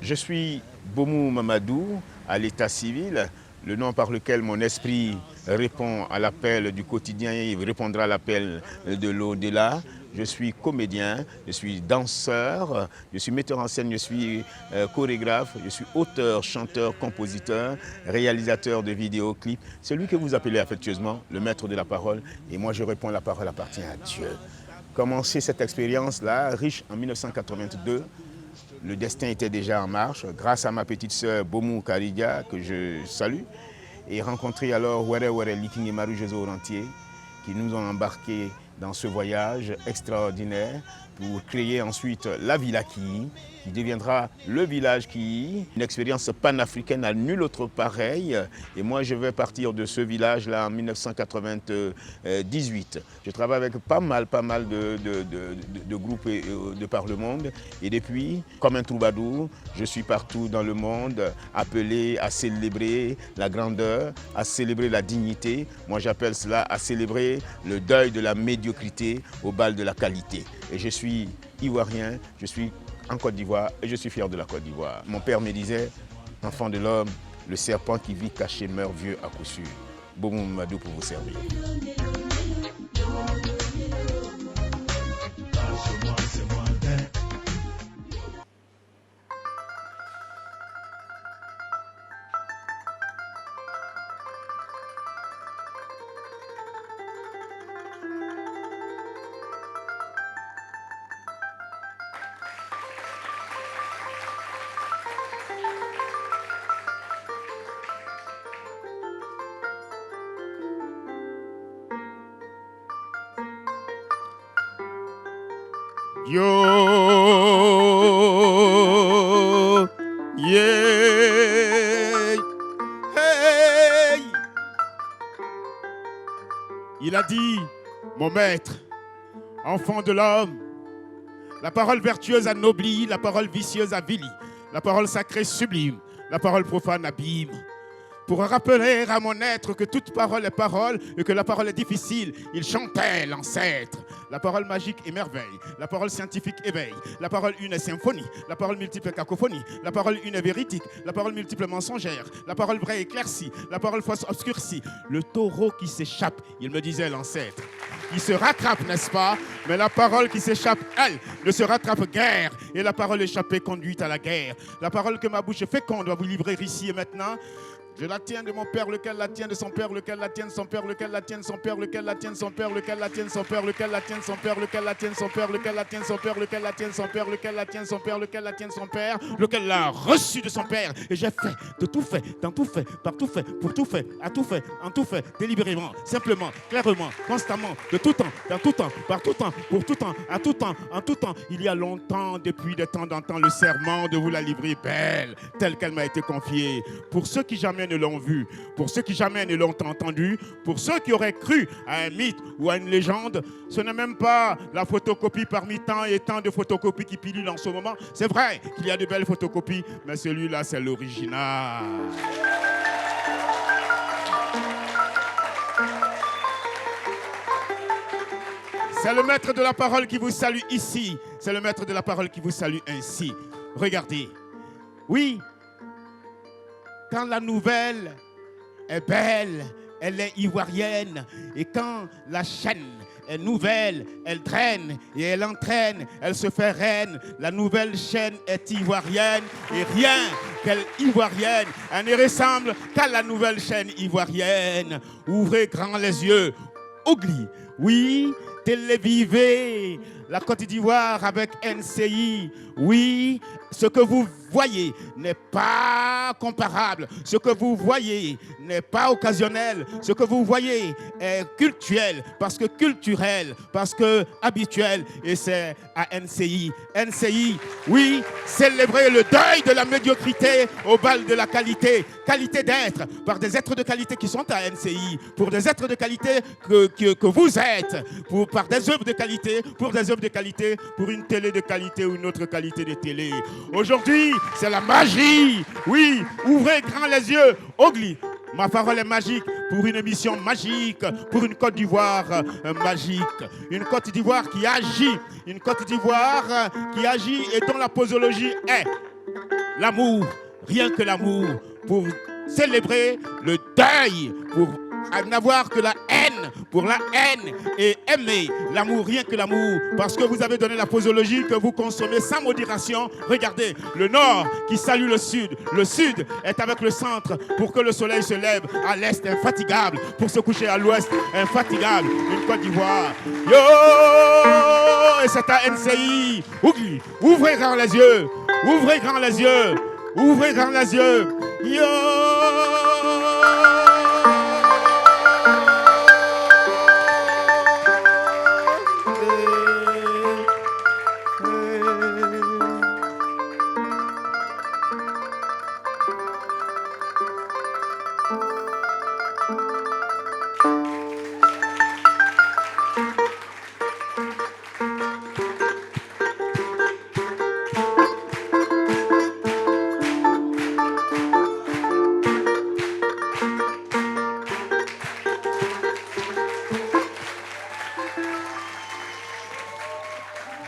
Je suis Bomou Mamadou, à l'état civil, le nom par lequel mon esprit répond à l'appel du quotidien et répondra à l'appel de l'au-delà. Je suis comédien, je suis danseur, je suis metteur en scène, je suis chorégraphe, je suis auteur, chanteur, compositeur, réalisateur de vidéoclips. Celui que vous appelez affectueusement le maître de la parole. Et moi je réponds, la parole appartient à Dieu. Commencer cette expérience-là, riche en 1982, le destin était déjà en marche, grâce à ma petite sœur Bomou Karidia, que je salue, et rencontrer alors Were Were Liking et Maru Jezo Rentier, qui nous ont embarqués dans ce voyage extraordinaire pour créer ensuite la Villa Kii, qui deviendra le village Kii, une expérience panafricaine à nul autre pareil. Et moi, je vais partir de ce village-là en 1998. Je travaille avec pas mal de groupes de par le monde. Et depuis, comme un troubadour, je suis partout dans le monde appelé à célébrer la grandeur, à célébrer la dignité. Moi, j'appelle cela à célébrer le deuil de la médiocrité au bal de la qualité. Et je suis ivoirien, je suis en Côte d'Ivoire et je suis fier de la Côte d'Ivoire. Mon père me disait, enfant de l'homme, le serpent qui vit caché meurt vieux à coup sûr. Bomou Mamadou pour vous servir. Yo, yeah, hey. Il a dit, mon maître, enfant de l'homme, la parole vertueuse anoblit, la parole vicieuse avilit, la parole sacrée sublime, la parole profane abîme. Pour rappeler à mon être que toute parole est parole et que la parole est difficile, il chantait l'ancêtre. La parole magique émerveille, la parole scientifique éveille, la parole une est symphonie, la parole multiple est cacophonie, la parole une est véridique, la parole multiple est mensongère, la parole vraie éclaircie, la parole fausse obscurcie. Le taureau qui s'échappe, il me disait l'ancêtre, il se rattrape, n'est-ce pas? Mais la parole qui s'échappe, elle, ne se rattrape guère. Et la parole échappée conduit à la guerre. La parole que ma bouche féconde va vous livrer ici et maintenant. Je la tiens de mon père, lequel la tient de son père, lequel la tienne son père, lequel la tienne son père, lequel la tienne son père, lequel la tienne son père, lequel la tienne son père, lequel la tienne son père, lequel la tienne son père, lequel la tienne son père, lequel la tienne son père, lequel la tienne son père, lequel l'a reçu de son père. Et j'ai fait, de tout fait, dans tout fait, par tout fait, pour tout fait, à tout fait, en tout fait, délibérément, simplement, clairement, constamment, de tout temps, dans tout temps, par tout temps, pour tout temps, à tout temps, en tout temps. Il y a longtemps, depuis de temps en temps, le serment de vous la livrer belle, telle qu'elle m'a été confiée. Pour ceux qui jamais ne l'ont vue, pour ceux qui jamais ne l'ont entendu, pour ceux qui auraient cru à un mythe ou à une légende, ce n'est même pas la photocopie parmi tant et tant de photocopies qui pilulent en ce moment. C'est vrai qu'il y a de belles photocopies, mais celui-là, c'est l'original. C'est le maître de la parole qui vous salue ici. C'est le maître de la parole qui vous salue ainsi. Regardez. Oui. Quand la nouvelle est belle, elle est ivoirienne. Et quand la chaîne est nouvelle, elle draine et elle entraîne, elle se fait reine. La nouvelle chaîne est ivoirienne et rien qu'elle ivoirienne. Elle ne ressemble qu'à la nouvelle chaîne ivoirienne. Ouvrez grand les yeux. Ougli, oui, télévivez la Côte d'Ivoire avec NCI. Oui, ce que vous voyez n'est pas comparable. Ce que vous voyez n'est pas occasionnel. Ce que vous voyez est cultuel, parce que culturel, parce que habituel. Et c'est à NCI. NCI, oui, célébrer le deuil de la médiocrité au bal de la qualité. Qualité d'être, par des êtres de qualité qui sont à NCI. Pour des êtres de qualité que vous êtes. Par des œuvres de qualité, pour des œuvres de qualité, pour une télé de qualité ou une autre qualité de télé. Aujourd'hui, c'est la magie. Oui, ouvrez grand les yeux. Ogli, ma parole est magique pour une mission magique, pour une Côte d'Ivoire magique. Une Côte d'Ivoire qui agit, une Côte d'Ivoire qui agit et dont la posologie est l'amour, rien que l'amour, pour célébrer le deuil, pour n'avoir que la haine, pour la haine et aimer l'amour, rien que l'amour, parce que vous avez donné la posologie que vous consommez sans modération. Regardez, le nord qui salue le sud est avec le centre pour que le soleil se lève, à l'est infatigable, pour se coucher à l'ouest infatigable, une Côte d'Ivoire. Yo, et c'est à NCI. Ouvrez grand les yeux, ouvrez grand les yeux, ouvrez grand les yeux. Yo.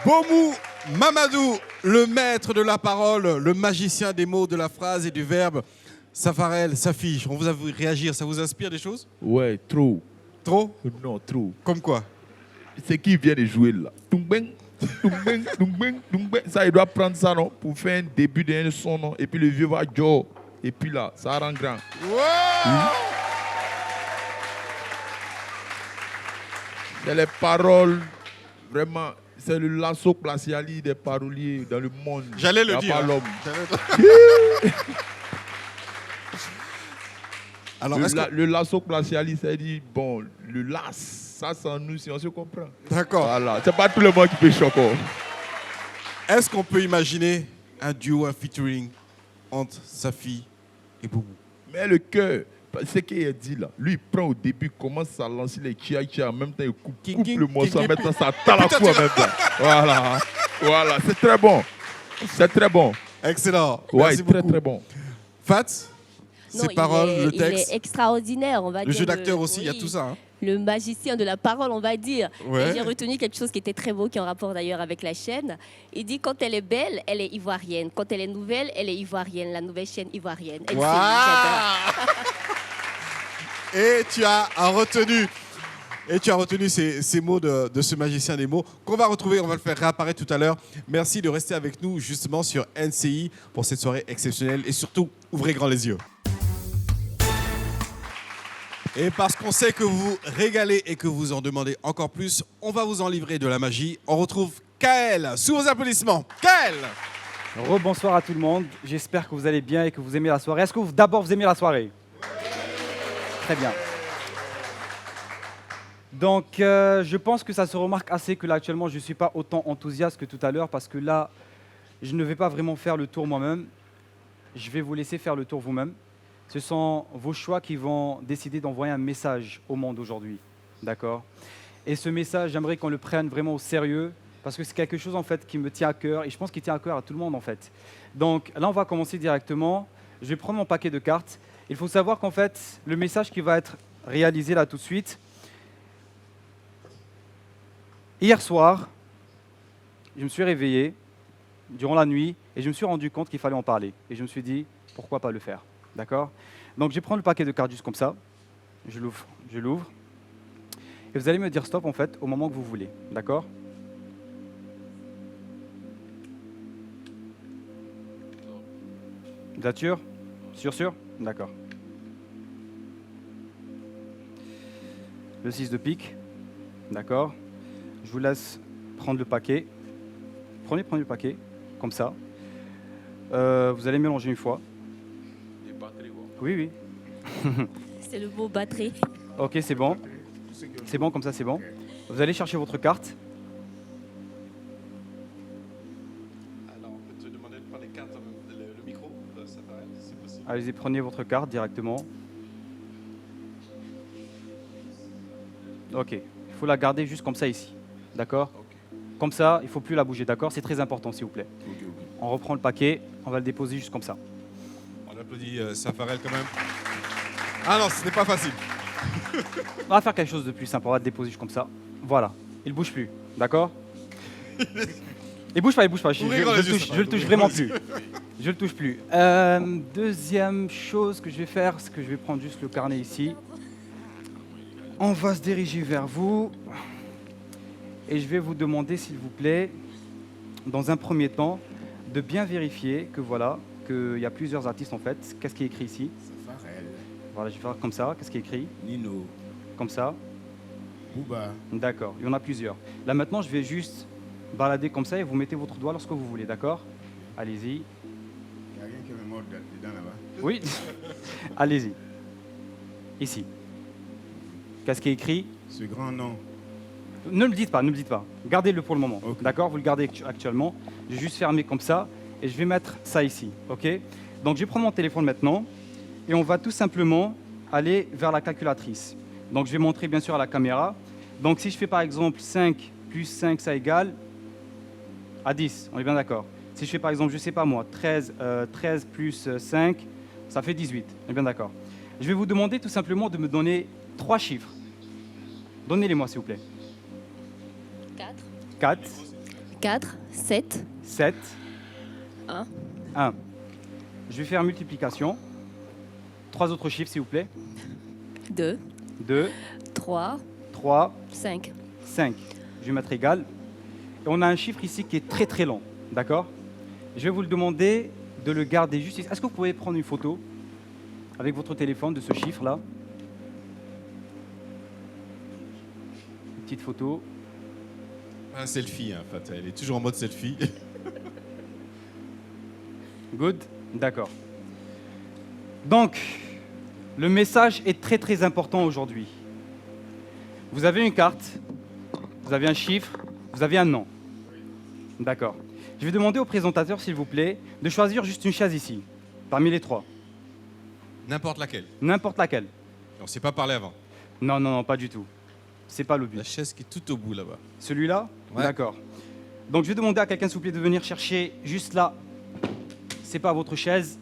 Bomou Mamadou, le maître de la parole, le magicien des mots, de la phrase et du verbe. Safarel, Safi, on vous a vu réagir, ça vous inspire des choses? Ouais, trop. Trop? Non, trop. Comme quoi? C'est qui vient de jouer là. Tung-beng, tung-beng, tung-beng, tung-beng. Ça, il doit prendre ça, non, pour faire un début d'un son, non. Et puis le vieux va jouer. Et puis là, ça rend grand. Oui. C'est les paroles, vraiment. C'est le lasso glaciali des paroliers dans le monde. J'allais le dire. Pas l'homme. Alors, le lasso glaciali, ça dit, bon, le las, ça c'est nous si on se comprend. D'accord. Voilà, c'est pas tout le monde qui peut choquer. Est-ce qu'on peut imaginer un duo, un featuring entre Safi et Boubou? Mais le cœur, ce qu'il a dit là, lui il prend au début, commence à lancer les chia-chia, en même temps il coupe le morceau, en même temps ça t'a la coup en même temps. Voilà, voilà, c'est très bon. C'est très bon. Excellent. Ouais, merci très beaucoup. très bon. Fat, Non, ses paroles, le il texte. est extraordinaire, on va dire. Le jeu d'acteur aussi, il y a tout ça. Hein. Le magicien de la parole, on va dire. Ouais. Et j'ai retenu quelque chose qui était très beau, qui est en rapport d'ailleurs avec la chaîne. Il dit quand elle est belle, elle est ivoirienne. Quand elle est nouvelle, elle est ivoirienne. La nouvelle chaîne ivoirienne. Wow. Et tu as retenu ces mots de ce magicien des mots qu'on va retrouver, on va le faire réapparaître tout à l'heure. Merci de rester avec nous justement sur NCI pour cette soirée exceptionnelle et surtout, ouvrez grand les yeux. Et parce qu'on sait que vous vous régalez et que vous en demandez encore plus, on va vous en livrer de la magie. On retrouve Kael, sous vos applaudissements. Kael! Rebonsoir à tout le monde, j'espère que vous allez bien et que vous aimez la soirée. Est-ce que d'abord vous aimez la soirée? Très bien. Donc, je pense que ça se remarque assez que là, actuellement, je ne suis pas autant enthousiaste que tout à l'heure parce que là, je ne vais pas vraiment faire le tour moi-même. Je vais vous laisser faire le tour vous-même. Ce sont vos choix qui vont décider d'envoyer un message au monde aujourd'hui. D'accord? Et ce message, j'aimerais qu'on le prenne vraiment au sérieux parce que c'est quelque chose en fait qui me tient à cœur et je pense qu'il tient à cœur à tout le monde en fait. Donc là, on va commencer directement. Je vais prendre mon paquet de cartes. Il faut savoir qu'en fait, le message qui va être réalisé là tout de suite, hier soir, je me suis réveillé durant la nuit et je me suis rendu compte qu'il fallait en parler. Et je me suis dit, pourquoi pas le faire? D'accord? Donc je prends le paquet de cartes juste comme ça, je l'ouvre, et vous allez me dire stop en fait au moment que vous voulez. D'accord? Vous êtes sûr? Sûr? D'accord. Le 6 de pique. D'accord. Je vous laisse prendre le paquet. Prenez le paquet, comme ça. Vous allez mélanger une fois. Oui. C'est le mot batterie. Ok, c'est bon. C'est bon, comme ça, c'est bon. Vous allez chercher votre carte. Alors, on peut te demander de prendre les cartes, le micro, ça paraît, c'est possible. Allez-y, prenez votre carte directement. Ok, il faut la garder juste comme ça ici. D'accord? Comme ça, il ne faut plus la bouger, d'accord? C'est très important, s'il vous plaît. On reprend le paquet. on va le déposer juste comme ça. On applaudit Safarel quand même. Ah non, ce n'est pas facile. On va faire quelque chose de plus simple, on va le déposer juste comme ça. Voilà, il bouge plus, d'accord? Il bouge pas, je le touche vraiment plus. Je le touche plus. Deuxième chose que je vais faire, c'est que je vais prendre juste le carnet ici. On va se diriger vers vous. Et je vais vous demander, s'il vous plaît, dans un premier temps, de bien vérifier que voilà, qu'il y a plusieurs artistes en fait. Qu'est-ce qui est écrit ici? Safarel, Voilà, je vais faire comme ça. Qu'est-ce qui est écrit? Nino, Comme ça. Bouba. D'accord, il y en a plusieurs. Là maintenant, je vais juste balader comme ça et vous mettez votre doigt lorsque vous voulez, d'accord? Allez-y. Il n'y a rien qui me mord dedans là-bas. Oui. Allez-y. Ici. Qu'est-ce qui est écrit? Ce grand nom. Ne me dites pas, ne me dites pas. Gardez-le pour le moment. Ok. D'accord? Vous le gardez actuellement. Je vais juste fermer comme ça et je vais mettre ça ici. OK? Donc je vais prendre mon téléphone maintenant et on va tout simplement aller vers la calculatrice. Donc je vais montrer bien sûr à la caméra. Donc si je fais par exemple 5 plus 5, ça égale à 10. On est bien d'accord? Si je fais par exemple, je ne sais pas moi, 13 plus 5, ça fait 18. On est bien d'accord? Je vais vous demander tout simplement de me donner 3 chiffres. Donnez-les-moi s'il vous plaît. 4, 4, 4, 7, 7, 1, 1. Je vais faire multiplication. 3 autres chiffres s'il vous plaît. 2, 2, 3, 3, 5. 5. Je vais mettre égal. Et on a un chiffre ici qui est très très long. D'accord? Je vais vous le demander de le garder juste ici. Est-ce que vous pouvez prendre une photo avec votre téléphone de ce chiffre-là? Une petite photo. Un selfie, hein, en fait. Elle est toujours en mode selfie. Good? D'accord. Donc, le message est très très important aujourd'hui. Vous avez une carte, vous avez un chiffre, vous avez un nom. D'accord. Je vais demander au présentateur, s'il vous plaît, de choisir juste une chaise ici, parmi les 3. N'importe laquelle. N'importe laquelle. On ne s'est pas parlé avant. Non, non, non, pas du tout. C'est pas le but. La chaise qui est tout au bout là-bas. Celui-là? Ouais. D'accord. Donc je vais demander à quelqu'un, s'il vous plaît, de venir chercher juste là. C'est pas votre chaise.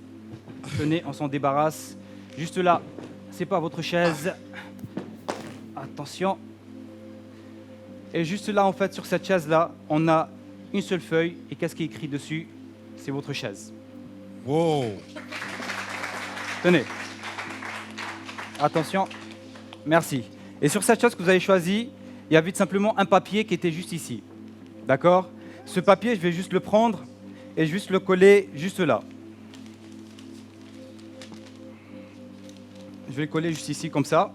Tenez, on s'en débarrasse. Juste là, c'est pas votre chaise. Attention. Et juste là, en fait, sur cette chaise-là, on a une seule feuille. Et qu'est-ce qui est écrit dessus? C'est votre chaise. Wow. Tenez. Attention. Merci. Et sur cette chaise que vous avez choisie, il y avait tout simplement un papier qui était juste ici. D'accord? Ce papier, je vais juste le prendre et juste le coller juste là. Je vais le coller juste ici comme ça.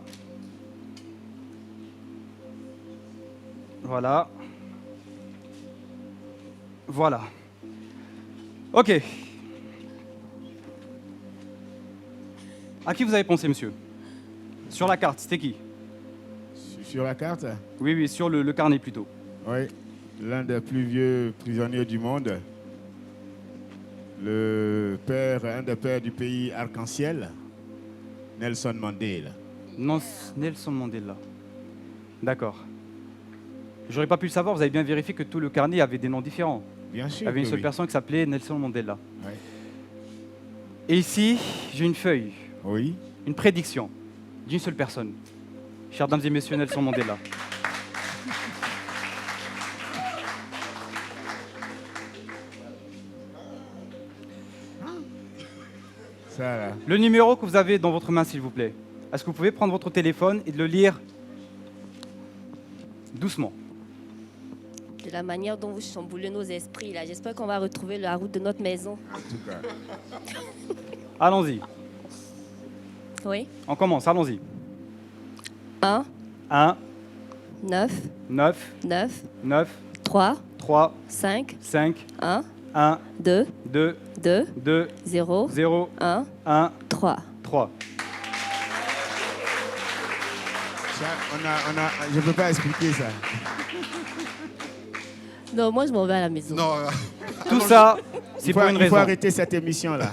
Voilà. Voilà. Ok. À qui vous avez pensé, monsieur? Sur la carte, c'était qui? Sur la carte? Oui, oui, sur le carnet plutôt. Oui. L'un des plus vieux prisonniers du monde. Un des pères du pays arc-en-ciel. Nelson Mandela. Non, Nelson Mandela. D'accord. J'aurais pas pu le savoir, vous avez bien vérifié que tout le carnet avait des noms différents. Bien sûr. Il y avait une que seule oui. personne qui s'appelait Nelson Mandela. Ouais. Et ici, j'ai une feuille, Oui. une prédiction d'une seule personne. Chers dames et messieurs, Nelson Mandela. Ça là. Le numéro que vous avez dans votre main, s'il vous plaît. Est-ce que vous pouvez prendre votre téléphone et de le lire doucement? De la manière dont vous chamboulez nos esprits, là, j'espère qu'on va retrouver la route de notre maison. En tout cas. Allons-y. Oui. On commence, allons-y. 1, 1, 9, 9, 9, 9, 3, 3, 5, 5, 1, 1, 2, 2, 2, 2, 0, 0, 1, 1, 3. 3. Ça, je ne peux pas expliquer ça. Non, moi je m'en vais à la maison. Non, Tout ça, c'est pour une Il faut raison. arrêter cette émission-là.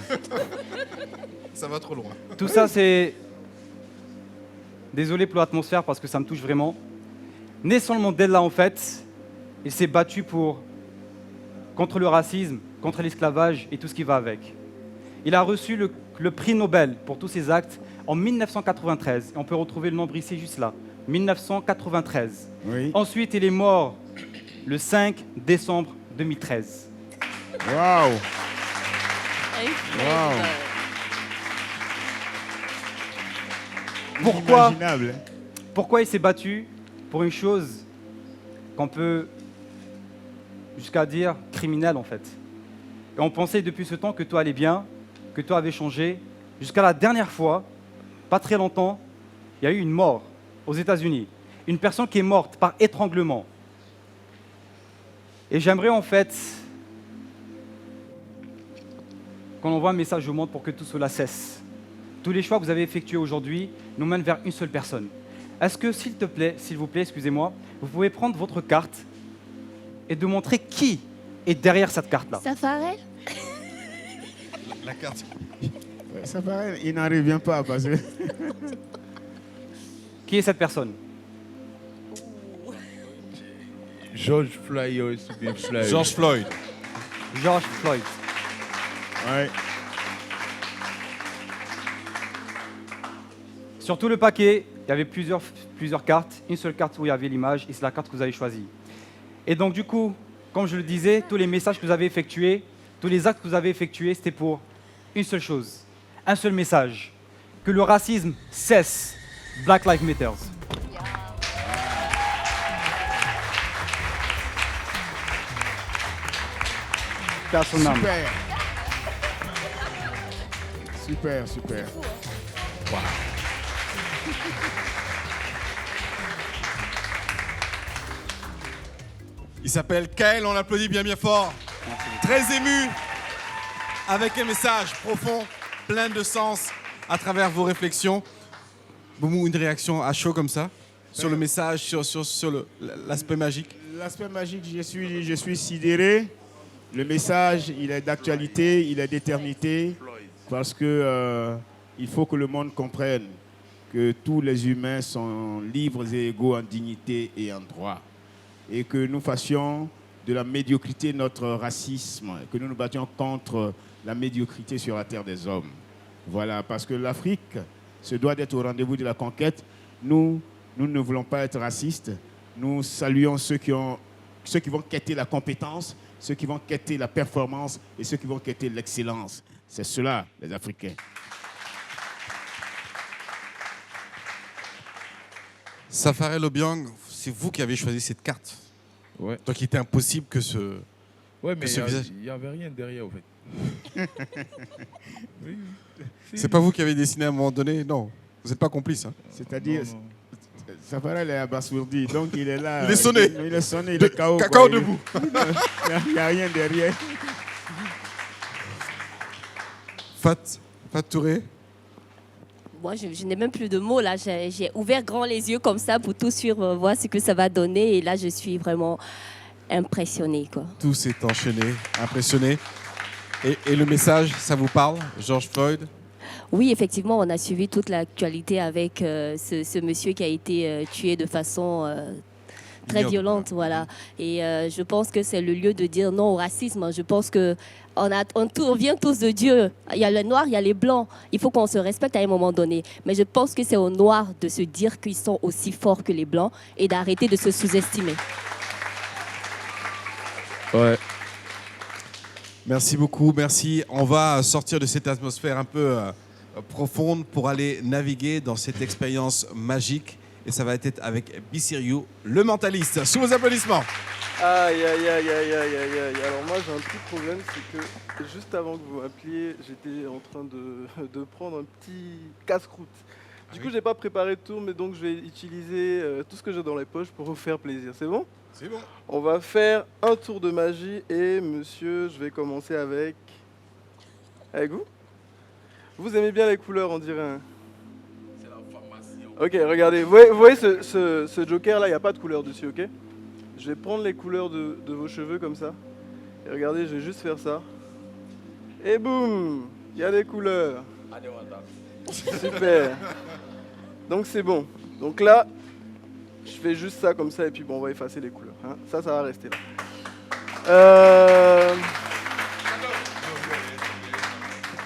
ça va trop loin. Tout ça, c'est... Désolé pour l'atmosphère parce que ça me touche vraiment. Nelson Mandela, en fait, il s'est battu contre le racisme contre l'esclavage et tout ce qui va avec. Il a reçu le prix Nobel pour tous ses actes en 1993. Et on peut retrouver le nombre ici, juste là. 1993. Oui. Ensuite, il est mort le 5 décembre 2013. Waouh! Incroyable. Inimaginable, hein. Pourquoi il s'est battu pour une chose qu'on peut jusqu'à dire criminelle en fait. Et on pensait depuis ce temps que tout allait bien, que tout avait changé, jusqu'à la dernière fois, pas très longtemps, il y a eu une mort aux États-Unis. Une personne qui est morte par étranglement. Et j'aimerais en fait qu'on envoie un message au monde pour que tout cela cesse. Tous les choix que vous avez effectués aujourd'hui nous mènent vers une seule personne. Est-ce que, s'il vous plaît, excusez-moi, vous pouvez prendre votre carte et de montrer qui est derrière cette carte-là? Safarel? La carte. Ça paraît, il n'en revient pas parce que... Qui est cette personne? George Floyd ou bien Floyd. George Floyd. George Floyd. Ouais. Sur tout le paquet, il y avait plusieurs cartes. Une seule carte où il y avait l'image et c'est la carte que vous avez choisie. Et donc du coup, comme je le disais, tous les messages que vous avez effectués, tous les actes que vous avez effectués, c'était pour une seule chose, un seul message, que le racisme cesse. Black Lives Matter. Personnellement. Super. Super. Wow. Il s'appelle Kael, on l'applaudit bien fort. Très ému, avec un message profond, plein de sens à travers vos réflexions. Boumou, une réaction à chaud comme ça sur le message, sur l'aspect magique? L'aspect magique, je suis sidéré. Le message, il est d'actualité, il est d'éternité, parce que il faut que le monde comprenne que tous les humains sont libres et égaux en dignité et en droit. Et que nous fassions de la médiocrité notre racisme, que nous nous battions contre la médiocrité sur la terre des hommes. Voilà, parce que l'Afrique se doit d'être au rendez-vous de la conquête. Nous ne voulons pas être racistes. Nous saluons ceux qui vont quêter la compétence, ceux qui vont quêter la performance et ceux qui vont quêter l'excellence. C'est cela, les Africains. Safarel Obiang, c'est vous qui avez choisi cette carte. Ouais. Donc il était impossible que ce, Ouais, mais ce visage... il n'y avait rien derrière, en fait. Oui. C'est pas vous qui avez dessiné à un moment donné? Non, vous n'êtes pas complice. Hein. C'est-à-dire, Safarel est abasourdi, donc il est là. Il est sonné. Il est sonné, il est KO. Cacao debout. Il n'y a rien derrière. Fat Touré. Moi, je n'ai même plus de mots là. J'ai ouvert grand les yeux comme ça pour tout suivre, voir ce que ça va donner. Et là, je suis vraiment impressionnée, quoi. Tout s'est enchaîné, impressionné. Et le message, ça vous parle, George Floyd? Oui, effectivement, on a suivi toute l'actualité avec ce monsieur qui a été tué de façon très violente, voilà. Et je pense que c'est le lieu de dire non au racisme. Je pense que on vient tous de Dieu. Il y a les noirs, il y a les blancs. Il faut qu'on se respecte à un moment donné. Mais je pense que c'est aux noirs de se dire qu'ils sont aussi forts que les blancs et d'arrêter de se sous-estimer. Ouais. Merci beaucoup, merci. On va sortir de cette atmosphère un peu profonde pour aller naviguer dans cette expérience magique. Et ça va être avec Bissiriou, le mentaliste. Sous vos applaudissements. Aïe. Alors moi j'ai un petit problème, c'est que juste avant que vous m'appeliez, j'étais en train de prendre un petit casse-croûte. Du coup, j'ai pas préparé de tour, mais donc je vais utiliser tout ce que j'ai dans les poches pour vous faire plaisir. C'est bon? C'est bon. On va faire un tour de magie et monsieur, je vais commencer avec vous. Vous aimez bien les couleurs, on dirait. Hein? C'est la pharmacie. Ok, regardez. Vous voyez ce joker là, il n'y a pas de couleur dessus, ok? Je vais prendre les couleurs de vos cheveux comme ça. Et regardez, je vais juste faire ça. Et boum, il y a des couleurs. Super. Donc c'est bon. Donc là, je fais juste ça comme ça et puis bon, on va effacer les couleurs. Hein. Ça va rester là.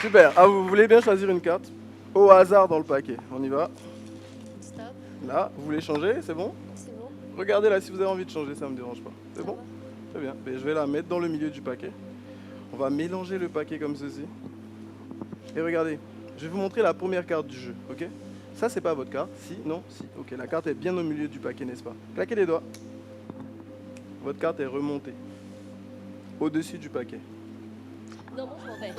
Super. Ah, vous voulez bien choisir une carte au hasard dans le paquet. On y va. Stop. Là, vous voulez changer, c'est bon? C'est bon. Regardez là, si vous avez envie de changer, ça ne me dérange pas. C'est bon? Très bien. Ben, je vais la mettre dans le milieu du paquet. On va mélanger le paquet comme ceci. Et regardez, je vais vous montrer la première carte du jeu, ok? Ça, c'est pas votre carte. Si, non, si. Ok, la carte est bien au milieu du paquet, n'est-ce pas? Claquez les doigts. Votre carte est remontée au-dessus du paquet. Non, moi je m'en vais.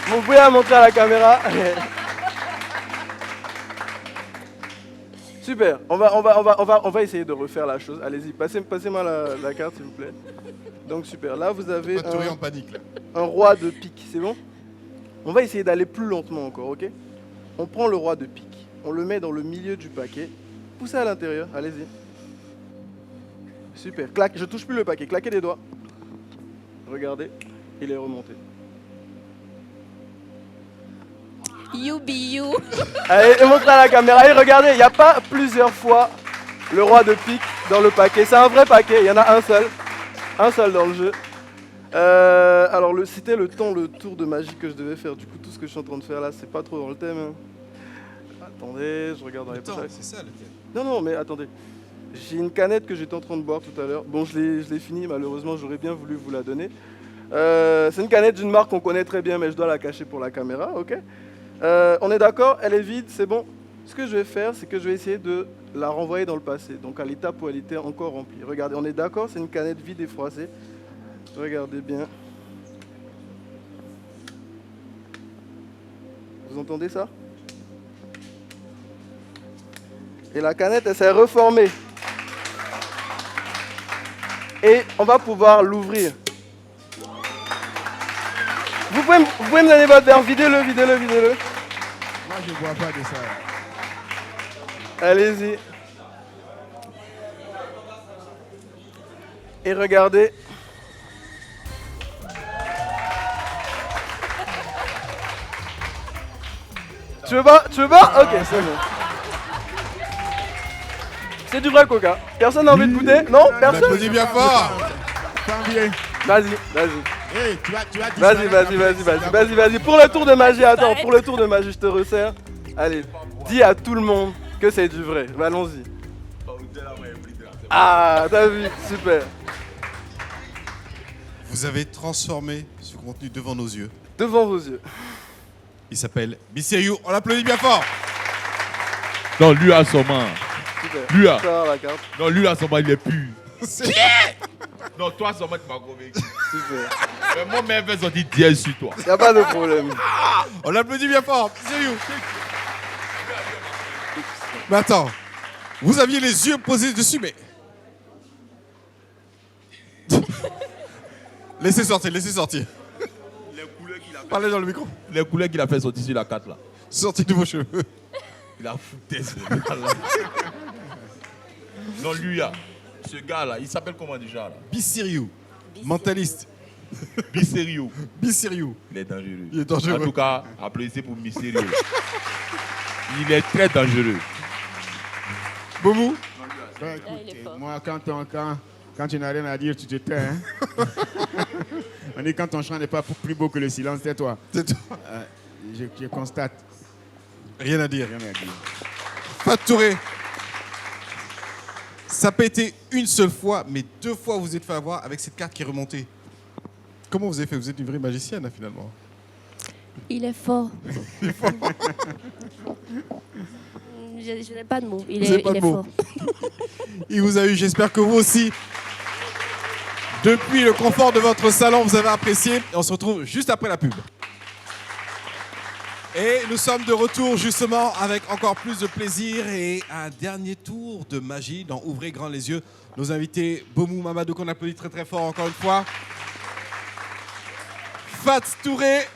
Vous pouvez la montrer à la caméra. Super. On va essayer de refaire la chose. Allez-y, passez-moi la carte, s'il vous plaît. Donc super. Là, vous avez en panique, là. un roi de pique. C'est bon? On va essayer d'aller plus lentement encore, ok? On prend le roi de pique. On le met dans le milieu du paquet. Poussez à l'intérieur. Allez-y. Super. Claque. Je touche plus le paquet. Claquez les doigts. Regardez. Il est remonté. You be you. Allez, montrez à la caméra. Et regardez, il n'y a pas plusieurs fois le roi de pique dans le paquet. C'est un vrai paquet. Il y en a un seul. Un seul dans le jeu. Alors, c'était le tour de magie que je devais faire. Du coup, tout ce que je suis en train de faire là, c'est pas trop dans le thème. Hein. Attendez, je regarde dans les poches. C'est ça le thème. Non, mais attendez. J'ai une canette que j'étais en train de boire tout à l'heure. Bon, je l'ai finie, malheureusement, j'aurais bien voulu vous la donner. C'est une canette d'une marque qu'on connaît très bien, mais je dois la cacher pour la caméra, ok? On est d'accord? Elle est vide, c'est bon? Ce que je vais faire, c'est que je vais essayer de la renvoyer dans le passé, donc à l'étape où elle était encore remplie. Regardez, on est d'accord? C'est une canette vide et froissée. Regardez bien. Vous entendez ça? Et la canette, elle s'est reformée. Et on va pouvoir l'ouvrir. Vous pouvez me donner votre verre, videz-le. Moi, je ne bois pas de ça. Allez-y. Et regardez. Tu veux pas? Ok, c'est bon. C'est du vrai coca. Personne n'a envie de goûter? Non? Personne? Applaudis bien fort. Vas-y. Hey, tu vas Vas-y. Pour le tour de magie, attends, pour le tour de magie, je te resserre. Allez, dis à tout le monde que c'est du vrai. Allons-y. Ah, t'as vu? Super. Vous avez transformé ce contenu devant nos yeux. Devant vos yeux. Il s'appelle Biseriou. On l'applaudit bien fort. Non, lui a son main. Super. Lui a. La carte. Non, lui a son main, il est pur. Non, toi, son main, tu m'as convaincu. Super. Mais moi, mes veines ont dit dièse sur toi. Y'a pas de problème. On l'applaudit bien fort. Biseriou. Mais attends, vous aviez les yeux posés dessus, mais... Laissez sortir. Les couleurs qu'il a fait. Parlez dans le micro. Les couleurs qu'il a fait sortir sur la carte là. Sortez de vos cheveux. Il a foutu ce gars-là. Non, lui, là, ce gars-là, il s'appelle comment déjà là? Biseriou. Mentaliste. Biseriou. Biseriou. Il est dangereux. Il est dangereux. En tout cas, applaudissez pour Biseriou. Il est très dangereux. Bomou? Bah, il est écoute, fort. moi, quand tu n'as rien à dire, tu te tais. Hein? On dit quand ton chant n'est pas plus beau que le silence, c'est toi. C'est toi. Je constate. Rien à dire. Rien à dire. Fat Touré. Ça n'a pas été une seule fois, mais 2 fois vous êtes fait avoir avec cette carte qui est remontée. Comment vous avez fait? Vous êtes une vraie magicienne, hein, finalement. Il est fort. Je n'ai pas de mots. Il est fort. Il vous a eu, j'espère que vous aussi. Depuis le confort de votre salon, vous avez apprécié. Et on se retrouve juste après la pub. Et nous sommes de retour justement avec encore plus de plaisir et un dernier tour de magie dans Ouvrez grand les yeux. Nos invités, Bomou Mamadou, qu'on applaudit très très fort encore une fois. Fat Touré.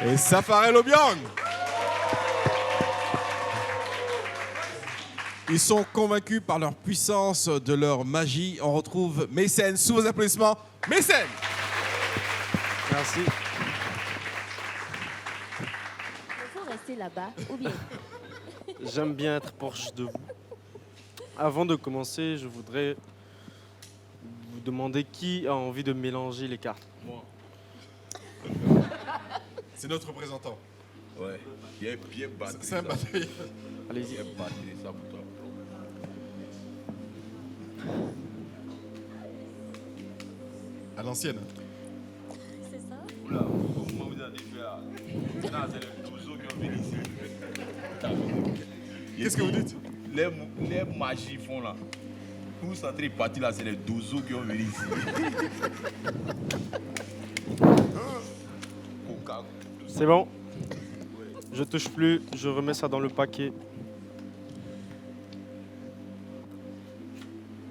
Et Safarel Obiang. Ils sont convaincus par leur puissance, de leur magie. On retrouve Mécène sous vos applaudissements. Mécène. Merci. Il faut rester là-bas ou bien? J'aime bien être proche de vous. Avant de commencer, je voudrais vous demander qui a envie de mélanger les cartes. Moi. C'est notre représentant. Ouais. Bien battu. C'est un battu. Allez-y. Bien battu ça pour toi. À l'ancienne. C'est ça? Oula, comment vous avez fait là? Non, c'est les 12 autres qui ont venu ici. Qu'est-ce que vous dites? Les magies font là. Où ça est parti là, c'est les 12 autres qui ont venu ici. C'est bon. Je touche plus, je remets ça dans le paquet.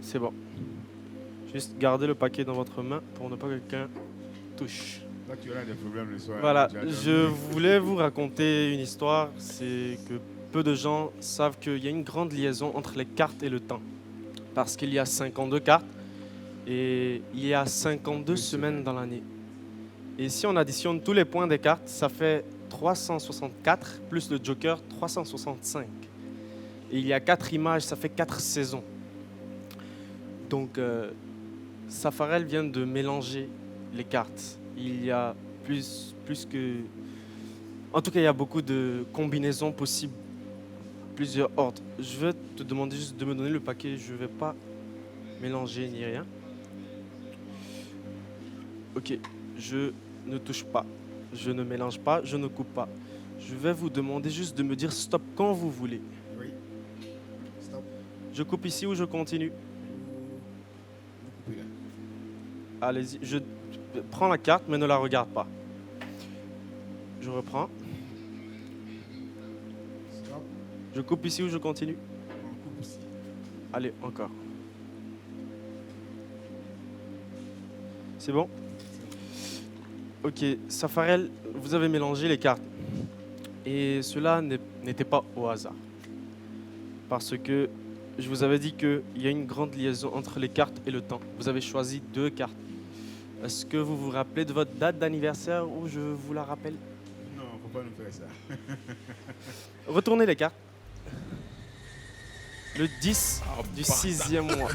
C'est bon. Juste gardez le paquet dans votre main pour ne pas que quelqu'un touche. Là, tu auras des problèmes le soir. Voilà, Tu as dormi. je voulais vous raconter une histoire. C'est que peu de gens savent qu'il y a une grande liaison entre les cartes et le temps. Parce qu'il y a 52 cartes et il y a 52 semaines dans l'année. Et si on additionne tous les points des cartes, ça fait 364 plus le Joker, 365. Et il y a 4 images, ça fait 4 saisons. Donc, Safarel vient de mélanger les cartes. Il y a plus que... En tout cas, il y a beaucoup de combinaisons possibles, plusieurs ordres. Je vais te demander juste de me donner le paquet. Je ne vais pas mélanger ni rien. Ok, je ne touche pas, je ne mélange pas, je ne coupe pas. Je vais vous demander juste de me dire stop quand vous voulez. Oui. Stop. Je coupe ici ou je continue? Vous coupez là. Allez-y, je prends la carte mais ne la regarde pas. Je reprends. Stop. Je coupe ici ou je continue? On coupe ici. Allez, encore. C'est bon? Ok, Safarel, vous avez mélangé les cartes. Et cela n'était pas au hasard. Parce que je vous avais dit qu'il y a une grande liaison entre les cartes et le temps. Vous avez choisi 2 cartes. Est-ce que vous vous rappelez de votre date d'anniversaire ou je vous la rappelle? Non, faut pas nous faire ça. Retournez les cartes. Le 10 du 6e mois.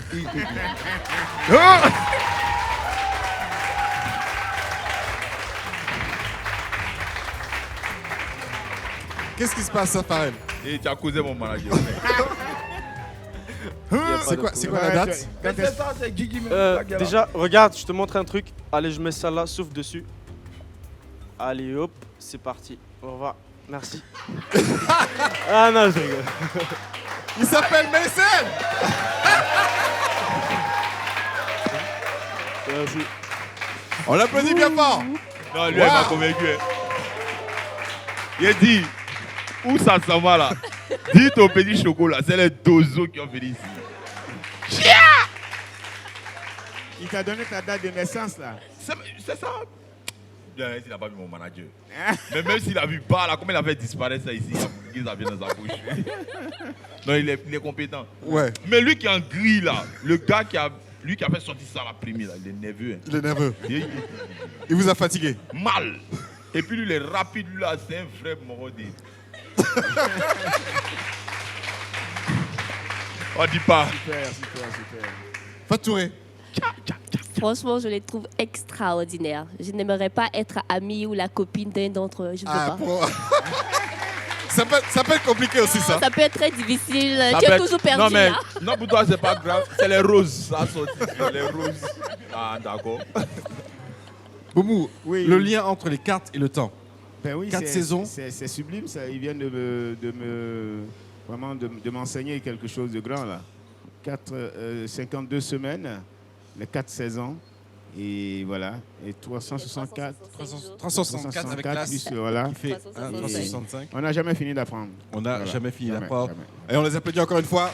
Qu'est-ce qui se passe, Safarel? Et tu as causé mon manager. C'est quoi la date? Mais c'est ça, c'est Guigui. même. Déjà, regarde, je te montre un truc. Allez, je mets ça là, souffle dessus. Allez, hop, c'est parti. Au revoir. Merci. Ah non, je rigole. Il s'appelle Mécène. Merci. On l'applaudit bien fort. Non, lui, il m'a convaincu. Hein. Il a dit, où ça s'en va là? Dites au petit chocolat, c'est les dozos qui ont venu ici. Il t'a donné ta date de naissance là. C'est ça. Bien, il n'a pas vu mon manager. Mais même s'il a vu pas là, comme il a fait disparaître ça ici, il a bien dans sa bouche. Non, il est compétent. Ouais. Mais lui qui est en gris là, le gars qui a fait sortir ça la première, là, il est nerveux. Hein. Il est nerveux. Il vous a fatigué. Mal. Et puis lui, il est rapide, lui là, c'est un vrai morodé. On dit pas. Super. Fatouré. Franchement, je les trouve extraordinaires. Je n'aimerais pas être amie ou la copine d'un d'entre eux. Je ne sais pas. Ça peut être compliqué aussi, ça. Ça peut être très difficile. Tu es toujours perdu non, mais, là. non, pour toi, c'est pas grave. C'est les roses. Ça sorti. Les roses. Ah, d'accord. Boumou, Oui. le lien entre les cartes et le temps. Ben oui, 4 saisons. C'est sublime, ça. Ils viennent de m'enseigner quelque chose de grand là. 52 semaines, les 4 saisons, et voilà, et 364. 364 avec l'as plus, voilà. qui fait 365. On n'a jamais fini d'apprendre. On n'a Voilà. jamais fini Jamais, d'apprendre. jamais. Et on les applaudit encore une fois.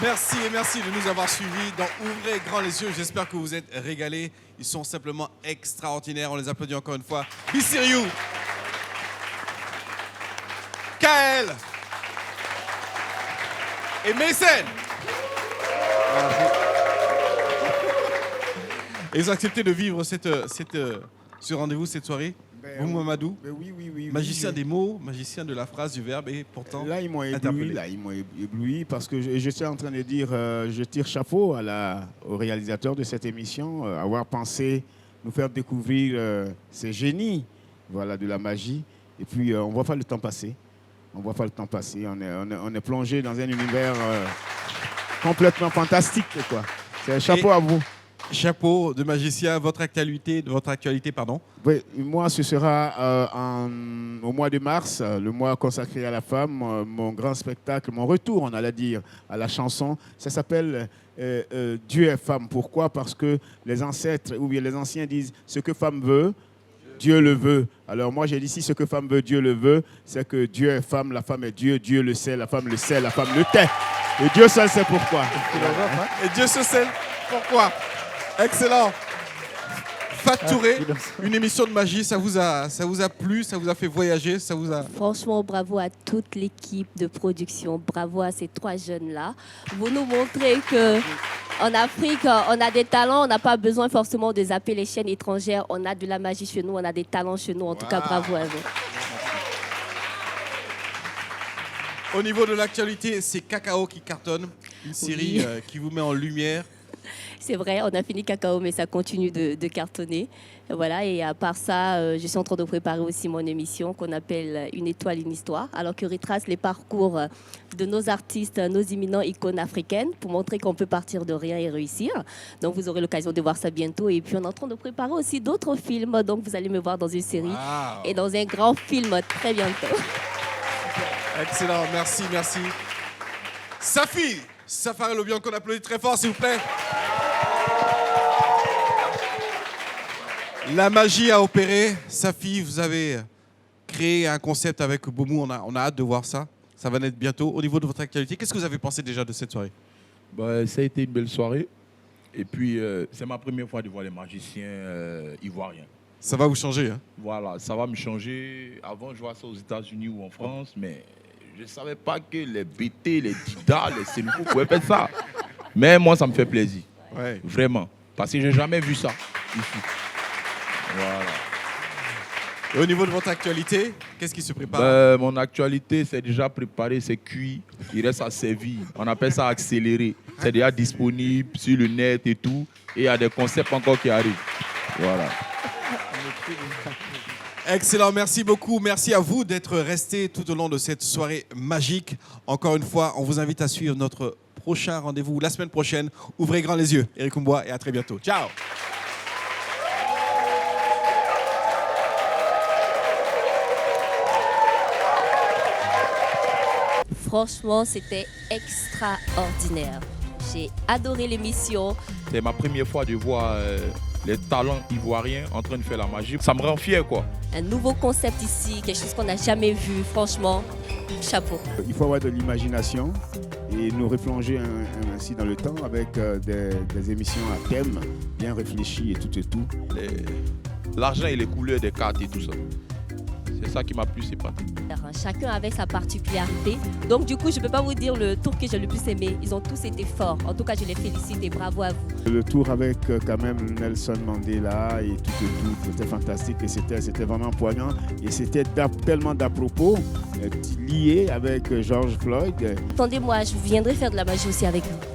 Merci et merci de nous avoir suivis dans Ouvrez grand les yeux. J'espère que vous êtes régalés. Ils sont simplement extraordinaires. On les applaudit encore une fois. Bissiriou, Kael et Mécène. Et ils ont accepté de vivre ce rendez-vous, cette soirée. Vous, Mamadou? Oui. Magicien des mots, magicien de la phrase, du verbe, et pourtant Là, ils m'ont interpellé. ébloui parce que je suis en train de dire, je tire chapeau au réalisateur de cette émission, avoir pensé nous faire découvrir ces génies, voilà, de la magie. Et puis, on ne voit pas le temps passer. On est plongé dans un univers complètement fantastique, quoi. C'est chapeau à vous. Chapeau de magicien, votre actualité, pardon. Oui, moi, ce sera au mois de mars, le mois consacré à la femme, mon grand spectacle, mon retour, on allait dire, à la chanson. Ça s'appelle Dieu est femme. Pourquoi? Parce que les ancêtres ou bien les anciens disent ce que femme veut, Dieu le veut. Alors moi, j'ai dit si ce que femme veut, Dieu le veut, c'est que Dieu est femme, la femme est Dieu, Dieu le sait, la femme le sait, la femme le tait. Et Dieu seul sait pourquoi. Et Dieu seul sait pourquoi. Excellent. Facturé, une émission de magie, ça vous a plu, ça vous a fait voyager, ça vous a... Franchement, bravo à toute l'équipe de production, bravo à ces 3 jeunes-là. Vous nous montrez qu'en Afrique, on a des talents, on n'a pas besoin forcément de zapper les chaînes étrangères, on a de la magie chez nous, on a des talents chez nous, en tout cas, bravo à vous. Au niveau de l'actualité, c'est Cacao qui cartonne, une série qui vous met en lumière. C'est vrai, on a fini Cacao, mais ça continue de cartonner. Voilà, et à part ça, je suis en train de préparer aussi mon émission qu'on appelle Une étoile, une histoire, alors que retrace les parcours de nos artistes, nos éminents icônes africaines, pour montrer qu'on peut partir de rien et réussir. Donc vous aurez l'occasion de voir ça bientôt. Et puis on est en train de préparer aussi d'autres films, donc vous allez me voir dans une série et dans un grand film très bientôt. Excellent, merci. Safi, Safari Lobian, qu'on applaudit très fort, s'il vous plaît. La magie a opéré. Safi, vous avez créé un concept avec Boumou. On a hâte de voir ça. Ça va naître bientôt. Au niveau de votre actualité, qu'est-ce que vous avez pensé déjà de cette soirée? Ça a été une belle soirée. Et puis, c'est ma première fois de voir les magiciens ivoiriens. Ça va vous changer, hein? Voilà, ça va me changer. Avant, je vois ça aux États-Unis ou en France, mais je ne savais pas que les BT, les Dida, les Sénégal pouvaient faire ça. Mais moi, ça me fait plaisir. Ouais. Vraiment. Parce que je n'ai jamais vu ça ici. Voilà. Et au niveau de votre actualité, qu'est-ce qui se prépare? Mon actualité, c'est déjà préparé, c'est cuit. Il reste à servir. On appelle ça accéléré. C'est déjà disponible sur le net et tout. Et il y a des concepts encore qui arrivent. Voilà. Excellent, merci beaucoup. Merci à vous d'être restés tout au long de cette soirée magique. Encore une fois, on vous invite à suivre notre prochain rendez-vous la semaine prochaine. Ouvrez grand les yeux. Eric Umboa et à très bientôt. Ciao. Franchement, c'était extraordinaire. J'ai adoré l'émission. C'est ma première fois de voir les talents ivoiriens en train de faire la magie. Ça me rend fier, quoi. Un nouveau concept ici, quelque chose qu'on n'a jamais vu. Franchement, chapeau. Il faut avoir de l'imagination et nous replonger ainsi dans le temps avec des émissions à thème bien réfléchies et tout et tout. L'argent et les couleurs des cartes et tout ça. C'est ça qui m'a plus épaté. Chacun avec sa particularité. Donc du coup, je ne peux pas vous dire le tour que j'ai le plus aimé. Ils ont tous été forts. En tout cas, je les félicite et bravo à vous. Le tour avec quand même Nelson Mandela et tout, c'était fantastique et c'était vraiment poignant. Et c'était tellement d'à propos, lié avec George Floyd. Attendez-moi, je viendrai faire de la magie aussi avec vous.